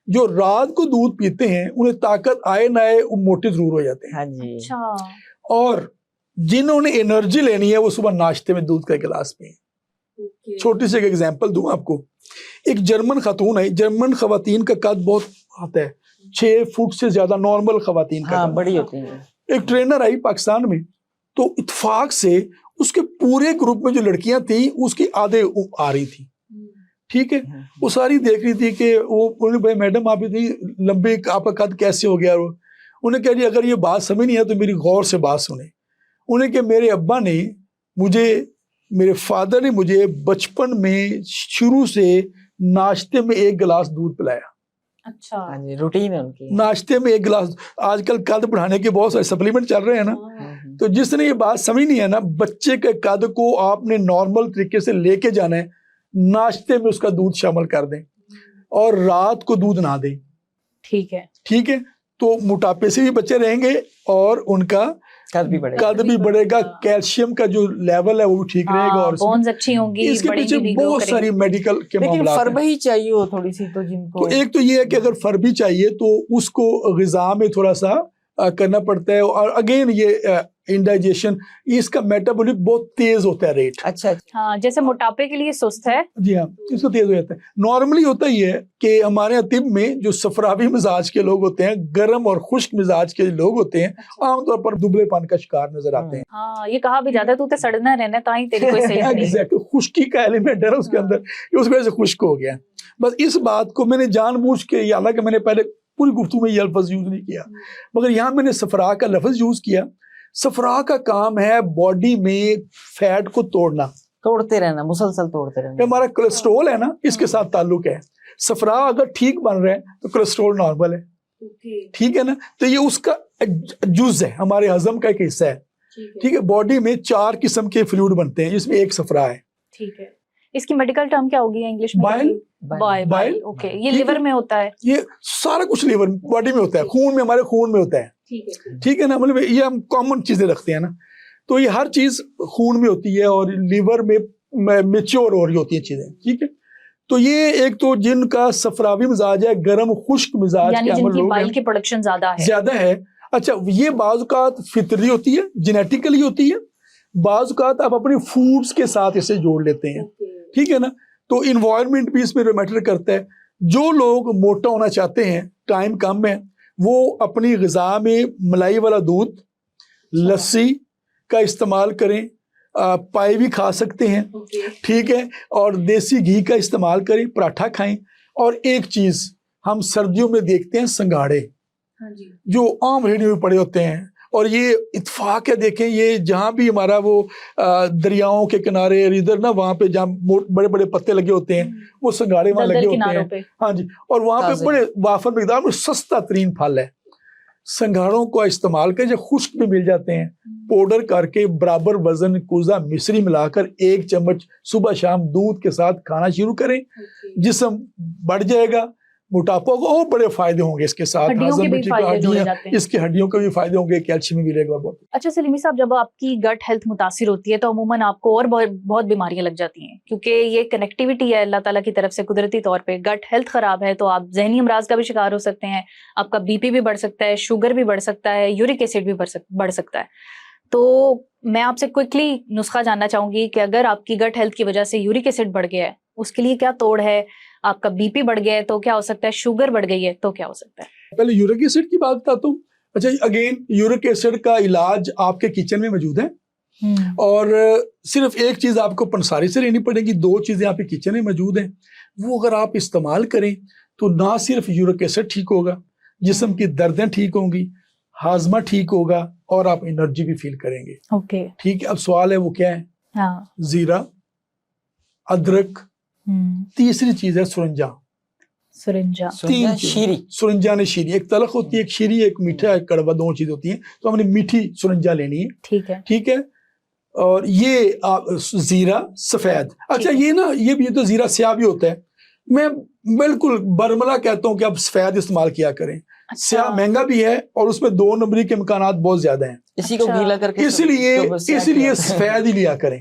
جو رات کو دودھ پیتے ہیں انہیں طاقت آئے نہ آئے وہ موٹے ضرور ہو جاتے ہیں. اچھا, اور جنہوں نے انرجی لینی ہے وہ صبح ناشتے میں دودھ کا گلاس پئیں. چھوٹی سی ایک ایگزامپل دوں آپ کو. ایک جرمن خاتون ہے, جرمن خواتین کا قد بہت آتا ہے, 6 فٹ سے زیادہ نارمل خواتین کا بڑی ہوتی ہیں. ایک ٹرینر آئی پاکستان میں, تو اتفاق سے اس کے پورے گروپ میں جو لڑکیاں تھیں اس کی آدھے آ رہی تھی. ٹھیک ہے, وہ ساری دیکھ رہی تھی کہ وہ بھائی میڈم آپ اتنی لمبی, آپ کا قد کیسے ہو گیا. انہیں کہا جی اگر یہ بات سمجھ نہیں ہے تو میری غور سے بات سنیں. انہیں کہ میرے ابا نے میرے فادر نے مجھے بچپن میں شروع سے ناشتے میں 1 گلاس دودھ پلایا. اچھا, روٹین ہے ان کی, ناشتے میں 1 گلاس. آج کل قد بڑھانے کے بہت سارے سپلیمنٹ چل رہے ہیں نا, تو جس نے یہ بات سمجھ نہیں ہے نا, بچے کے قد کو آپ نے نارمل طریقے سے لے کے جانا ہے, ناشتے میں اس کا دودھ شامل کر دیں اور رات کو دودھ نہ دیں. ٹھیک ہے, ٹھیک ہے, تو موٹاپے سے بھی بچے رہیں گے اور ان کا قد بھی بڑھے گا, کیلشیم کا جو لیول ہے وہ بھی ٹھیک رہے گا, اور بونز اچھی ہوں گی. اس کے پیچھے بہت ساری میڈیکل کے معاملات ہیں. فربہ ہی چاہیے ہو تھوڑی سی, تو جن کو ایک تو یہ ہے کہ اگر فربی چاہیے تو اس کو غذا میں تھوڑا سا کرنا پڑتا ہے, اور اگین یہ انڈائجیشن, اس کا میٹابولک بہت تیز ہوتا ہے ریٹ. اچھا, ہاں, جیسے موٹاپے کے لیے سست ہے. جی ہاں, اس کو تیز ہو جاتا ہے. نارملی ہوتا ہی ہے کہ ہمارے یہاں طب میں جو صفراوی مزاج کے لوگ ہوتے ہیں, گرم اور خشک مزاج کے لوگ ہوتے ہیں, عام طور پر دبلے پن کا شکار نظر آتے ہیں. ہاں, یہ کہا بھی جاتا ہے تو تے سڑنا رہنا تاں ہی تیری کوئی صحت نہیں. خشکی کا ایلیمنٹ ہے اس کے اندر, اس وجہ سے خشک ہو گیا. بس اس بات کو میں نے جان بوجھ کے, حالانکہ میں نے پہلے پوری گفتگو میں یہ لفظ یوز نہیں کیا, مگر یہاں میں نے صفرا کا لفظ یوز کیا. صفرا کا کام ہے باڈی میں فیٹ کو توڑتے رہنا, مسلسل توڑتے رہنا. ہمارا کولیسٹرول ہے نا, اس کے ساتھ تعلق ہے. صفرا اگر ٹھیک بن رہا ہے تو کولیسٹرول نارمل ہے. ٹھیک ہے نا, تو یہ اس کا جز ہے, ہمارے ہضم کا ایک حصہ ہے. ٹھیک ہے, باڈی میں 4 قسم کے فلوئڈ بنتے ہیں جس میں ایک صفرا ہے. ٹھیک ہے, اس کی میڈیکل ٹرم کیا ہوگی انگلش میں؟ بائل. اوکے, یہ لیور میں ہوتا ہے. یہ سارا کچھ لیور باڈی میں ہوتا ہے, خون میں, ہمارے خون میں ہوتا ہے. ٹھیک ہے نا, مطلب یہ ہم کامن چیزیں رکھتے ہیں نا, تو یہ ہر چیز خون میں ہوتی ہے اور لیور میں میچور ہو رہی ہوتی ہیں چیزیں. ٹھیک ہے, تو یہ ایک تو جن کا صفراوی مزاج ہے, گرم خشک مزاج کے جن کی بائل کی پروڈکشن زیادہ ہے. اچھا, یہ بعض اوقات فطری ہوتی ہے, جینیٹیکلی ہوتی ہے, بعض اوقات آپ اپنے فوڈز کے ساتھ اسے جوڑ لیتے ہیں. ٹھیک ہے نا, تو انوائرمنٹ بھی اس میں میٹر کرتا ہے. جو لوگ موٹا ہونا چاہتے ہیں, ٹائم کم ہے, وہ اپنی غذا میں ملائی والا دودھ, لسی کا استعمال کریں, پائے بھی کھا سکتے ہیں. ٹھیک ہے, اور دیسی گھی کا استعمال کریں, پراٹھا کھائیں. اور ایک چیز ہم سردیوں میں دیکھتے ہیں سنگھاڑے جو عام ریڑھیوں میں پڑے ہوتے ہیں، اور یہ اتفاق ہے دیکھیں یہ جہاں بھی ہمارا وہ دریاؤں کے کنارے ادھر نا وہاں پہ جہاں بڑے بڑے پتے لگے ہوتے ہیں وہ سنگھاڑے وہاں لگے ہوتے ہیں، ہاں جی، اور وہاں پہ بڑے وافر مقدار میں سستا ترین پھل ہے۔ سنگھاڑوں کو استعمال کر جو خشک بھی مل جاتے ہیں، پاؤڈر کر کے برابر وزن کوزہ مصری ملا کر 1 چمچ صبح شام دودھ کے ساتھ کھانا شروع کریں، جسم بڑھ جائے گا، موٹاپا ہوگا، اور بڑے فائدے ہوں گے اس کے ساتھ، اس کے ہڈیوں کے بھی فائدے ہوں گے، کیلشیم بھی ملے گا بہت۔ اچھا سلیمی صاحب، جب آپ کی گٹ ہیلتھ متاثر ہوتی ہے تو عموماً آپ کو اور بہت بیماریاں لگ جاتی ہیں، کیونکہ یہ کنیکٹیوٹی ہے اللہ تعالیٰ کی طرف سے قدرتی طور پہ۔ گٹ ہیلتھ خراب ہے تو آپ ذہنی امراض کا بھی شکار ہو سکتے ہیں، آپ کا بی پی بھی بڑھ سکتا ہے، شوگر بھی بڑھ سکتا ہے، یورک ایسڈ بھی بڑھ سکتا ہے۔ تو میں آپ سے کوئکلی نسخہ جاننا چاہوں گی کہ اگر آپ کی گٹ ہیلتھ کی وجہ سے یورک ایسڈ بڑھ گیا ہے اس کے لیے کیا توڑ ہے، آپ کا بی پی بڑھ گیا ہے تو کیا ہو سکتا ہے، شوگر بڑھ گئی ہے تو کیا ہو سکتا ہے؟ پہلے یورک ایسڈ کی بات بتاتا ہوں۔ اچھا اگین یورک ایسڈ کا علاج آپ کے کچن میں موجود ہے، اور صرف ایک چیز آپ کو پنساری سے لینی پڑے گی، 2 چیزیں آپ کے کچن میں موجود ہیں، وہ اگر آپ استعمال کریں تو نہ صرف یورک ایسڈ ٹھیک ہوگا، جسم کی دردیں ٹھیک ہوں گی، ہاضمہ ٹھیک ہوگا، اور آپ انرجی بھی فیل کریں گے۔ ٹھیک ہے، اب سوال ہے وہ کیا ہے؟ زیرہ، ادرک، تیسری چیز ہے سرنجا۔ سرنجا شیری، ایک تلخ ہوتی ہے، ایک شیری، ایک میٹھا، ایک کڑوا، 2 چیز ہوتی ہیں، تو ہم نے میٹھی سرنجا لینی ہے، ٹھیک ہے۔ اور یہ زیرہ سفید، اچھا یہ بھی تو زیرہ سیاہ بھی ہوتا ہے، میں بالکل برملا کہتا ہوں کہ آپ سفید استعمال کیا کریں، سیاہ مہنگا بھی ہے اور اس میں 2 نمبری کے امکانات بہت زیادہ ہیں، اسی کو گیلا کر کے اس لیے سفید ہی لیا کریں،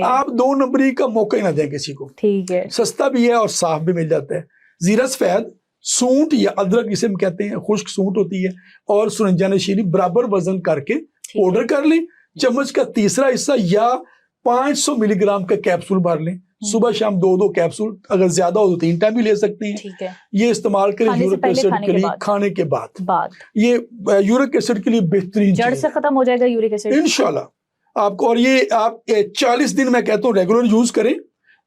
آپ 2 نمبری کا موقع ہی نہ دیں کسی کو، ٹھیک ہے، سستا بھی ہے اور صاف بھی مل جاتا ہے۔ زیرہ سفید، سونٹ یا ادرک جسے ہم کہتے ہیں، خشک سونٹ ہوتی ہے، اور سرنجا نشینی برابر وزن کر کے پاؤڈر کر لیں، چمچ کا تیسرا حصہ یا 500 ملی گرام کا کیپسول بھر لیں، صبح شام 2 کیپسول، اگر زیادہ ہو تو 3 ٹائم بھی لے سکتے ہیں۔ یہ استعمال کریں یورک ایسڈ کے لیے کھانے کے بعد، یہ یورک ایسڈ کے لیے بہترین جڑ سے ختم ہو جائے گا یورک ایسڈ انشاءاللہ آپ کو، اور یہ آپ 40 دن میں کہتا ہوں ریگولر یوز کریں۔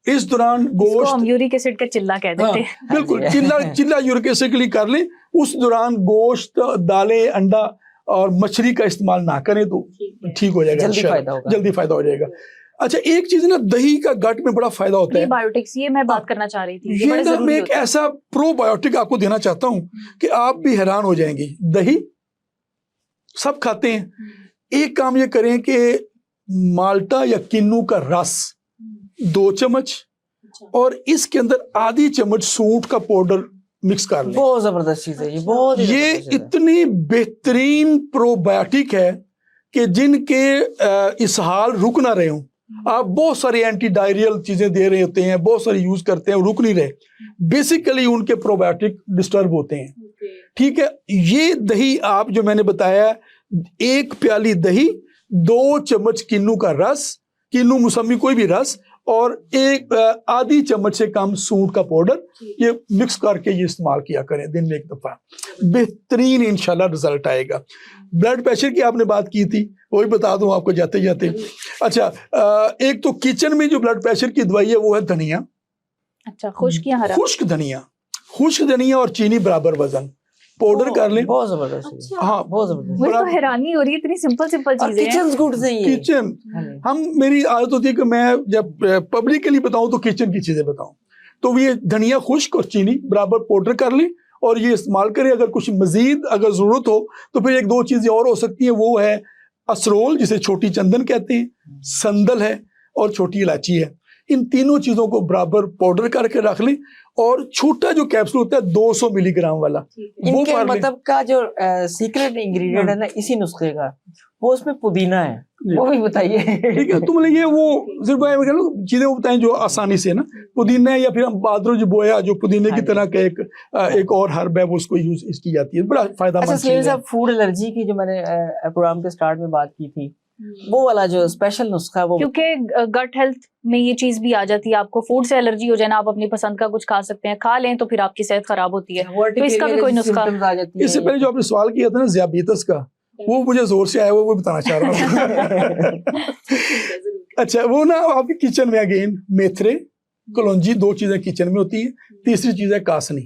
اس دوران گوشت، ہم یورک ایسڈ کا چلہ کہہ دیتے ہیں، بالکل چلہ یورک ایسڈ کے لیے کر لیں، اس دوران گوشت، دالیں، انڈا اور مچھلی کا استعمال نہ کریں تو ٹھیک ہو جائے گا، جلدی فائدہ ہو جائے گا۔ اچھا ایک چیز نا، دہی کا گٹ میں بڑا فائدہ ہوتا ہے، بایوٹکس، یہ میں بات کرنا چاہ رہی تھی، یہ نا میں ایک ایسا پرو بایوٹک آپ کو دینا چاہتا ہوں کہ آپ بھی حیران ہو جائیں گی۔ دہی سب کھاتے ہیں، ایک کام یہ کریں کہ مالٹا یا کنو کا رس 2 چمچ اور اس کے اندر آدھی چمچ سونٹ کا پاؤڈر مکس کر لیں، بہت زبردست چیز ہے یہ اتنی بہترین پرو بایوٹک ہے کہ جن کے اسہال رک نہ رہے ہوں، آپ بہت ساری اینٹی ڈائریل چیزیں دے رہے ہوتے ہیں، بہت ساری یوز کرتے ہیں، رک نہیں رہے، بیسیکلی ان کے پرو بایوٹک ڈسٹرب ہوتے ہیں، ٹھیک ہے۔ یہ دہی آپ جو میں نے بتایا، 1 پیالی دہی، 2 چمچ کنو کا رس، کنو موسمی کوئی بھی رس، اور آدھی چمچ سے کم سونٹ کا پاؤڈر، یہ مکس کر کے یہ استعمال کیا کریں دن میں 1 دفعہ، بہترین انشاءاللہ رزلٹ آئے گا۔ بلڈ پریشر کی آپ نے بات کی تھی، وہی بتا دوں آپ کو جاتے جاتے۔ اچھا ایک تو کچن میں جو بلڈ پریشر کی دوائی ہے وہ ہے دھنیا، اچھا خشک دھنیا اور چینی برابر وزن، پاؤڈر کر لیں، بہت زبردست، ہاں بہت زبردست، مجھے تو حیرانی ہو رہی ہے، اتنی سمپل چیزیں ہیں۔ کچن میری عادت ہوتی ہے کہ میں جب پبلکلی بتاؤں تو کچن کی چیزیں بتاؤں، تو یہ دھنیا خشک اور چینی برابر پاؤڈر کر لیں اور یہ استعمال کریں۔ اگر کچھ مزید اگر ضرورت ہو تو پھر 1-2 چیزیں اور ہو سکتی ہیں، وہ ہے اسرول جسے چھوٹی چندن کہتے ہیں، سندل ہے اور چھوٹی الائچی ہے، ان تینوں چیزوں کو برابر پاؤڈر کر کے رکھ لیں، اور چھوٹا جو کیپسول ہوتا ہے 200 ملی گرام والا، ان کے مطلب کا جو سیکرٹ انگریڈینٹ ہے نا اسی نسخے کا، وہ اس میں پودینہ ہے، وہ بھی بتائیے۔ ٹھیک ہے، تم نے یہ وہ صرف چیزیں بتائیں جو آسانی سے نا، پودینہ یا پھر ہم بادرو جو بویا جو پودینے کی طرح کا ایک اور ہرب ہے، وہ اس کو یوز اس کی جاتی ہے، بڑا فائدہ مند چیز ہے۔ اچھا صاحب، فوڈ الرجی کی جو میں نے پروگرام کے سٹارٹ میں بات کی تھی، وہ والا جو اسپیشل نسخہ، وہ کیونکہ گٹ ہیلتھ میں یہ چیز بھی آ جاتی ہے، آپ کو فوڈ سے الرجی ہو جائے نا، آپ اپنی پسند کا کچھ کھا سکتے ہیں، کھا لیں تو پھر آپ کی صحت خراب ہوتی ہے، تو اس کا بھی کوئی نسخہ؟ اس سے پہلے جو آپ نے سوال کیا تھا نا ذیابیطس کا، وہ مجھے زور سے آیا، وہ بتانا چاہ رہا ہوں۔ اچھا وہ نا آپ کے کچن میں اگین میتھرے، کلونجی، 2 چیزیں کچن میں ہوتی ہیں، تیسری چیز ہے کاسنی۔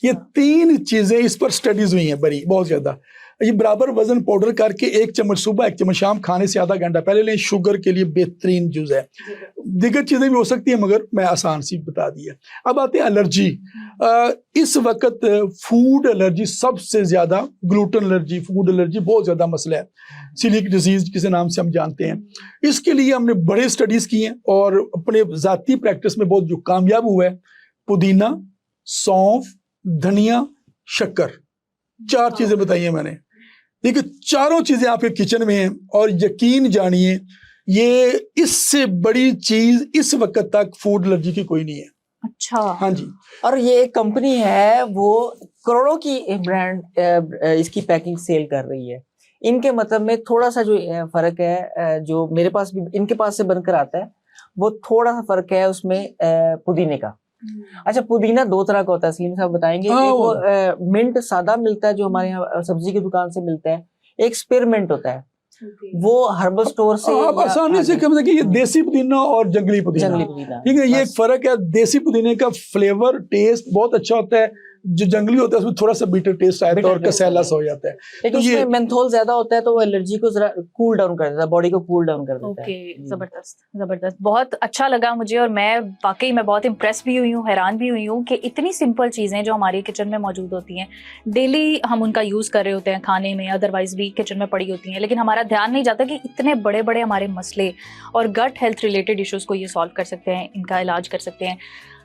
یہ 3 چیزیں اس پر سٹڈیز ہوئی ہیں بڑی بہت زیادہ. یہ برابر وزن پاؤڈر کر کے 1 چمچ صبح 1 چمچ شام کھانے سے آدھا گھنٹہ پہلے لیں. شوگر کے لیے بہترین جز ہے. دیگر چیزیں بھی ہو سکتی ہیں مگر میں آسان سی بتا دی ہے. اب آتے ہیں الرجی. اس وقت فوڈ الرجی سب سے زیادہ, گلوٹن الرجی, فوڈ الرجی بہت زیادہ مسئلہ ہے. سیلیک ڈیزیز کسی نام سے ہم جانتے ہیں. اس کے لیے ہم نے بڑے سٹڈیز کی ہیں اور اپنے ذاتی پریکٹس میں بہت جو کامیاب ہوا ہے, پودینہ, سونف, دھنیا, شکر, 4 چیزیں بتائی ہیں میں نے. دیکھیں 4 چیزیں آپ کے کچن میں ہیں اور یقین جانیے یہ اس سے بڑی چیز اس وقت تک فوڈ الرجی کی کوئی نہیں ہے. اچھا. ہاں جی. اور یہ ایک کمپنی ہے وہ کروڑوں کی برانڈ اس کی پیکنگ سیل کر رہی ہے. ان کے مطلب میں تھوڑا سا جو فرق ہے جو میرے پاس بھی ان کے پاس سے بن کر آتا ہے وہ تھوڑا سا فرق ہے اس میں پودینے کا. اچھا پودینہ 2 طرح کا ہوتا ہے, سلیم صاحب بتائیں گے. ایک وہ منٹ سادہ ملتا ہے جو ہمارے یہاں سبزی کی دکان سے ملتا ہے, ایک اسپیئرمنٹ ہوتا ہے وہ ہربل سٹور سے. آپ آسانی سے کہہ سکتے ہیں یہ دیسی پودینہ اور جنگلی پودینہ, ٹھیک ہے. یہ ایک فرق ہے. دیسی پودینے کا فلیور ٹیسٹ بہت اچھا ہوتا ہے, جو جنگلی ہوتا ہے اس میں تھوڑا سا بیٹر ٹیسٹ آتا ہے اور کسیلا سا ہو جاتا ہے. لیکن اس میں مینتھول زیادہ ہوتا ہے تو وہ الرجی کو ذرا کول ڈاؤن کر دیتا ہے, باڈی کو کول ڈاؤن کر دیتا ہے. اوکے, زبردست زبردست, بہت اچھا لگا مجھے. اور میں واقعی میں بہت امپریس بھی ہوئی ہوں, حیران بھی ہوئی ہوں کہ اتنی سمپل چیزیں جو ہمارے کچن میں موجود ہوتی ہیں, ڈیلی ہم ان کا یوز کر رہے ہوتے ہیں کھانے میں, ادروائز بھی کچن میں پڑی ہوتی ہیں, لیکن ہمارا دھیان نہیں جاتا کہ اتنے بڑے بڑے ہمارے مسئلے اور گٹ ہیلتھ ریلیٹڈ ایشوز کو یہ سالو کر سکتے ہیں, ان کا علاج کر سکتے ہیں.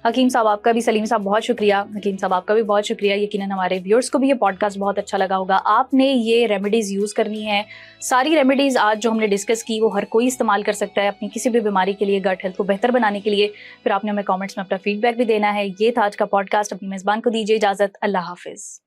حکیم صاحب آپ کا بھی, سلیم صاحب بہت شکریہ, حکیم صاحب آپ کا بھی بہت شکریہ. یقیناً ہمارے ویورز کو بھی یہ پوڈ کاسٹ بہت اچھا لگا ہوگا. آپ نے یہ ریمیڈیز یوز کرنی ہے. ساری ریمیڈیز آج جو ہم نے ڈسکس کی وہ ہر کوئی استعمال کر سکتا ہے اپنی کسی بھی بیماری کے لیے, گٹ ہیلتھ کو بہتر بنانے کے لیے. پھر آپ نے ہمیں کامنٹس میں اپنا فیڈ بیک بھی دینا ہے. یہ تھا آج کا پوڈ کاسٹ. اپنی میزبان کو دیجیے اجازت. اللہ حافظ.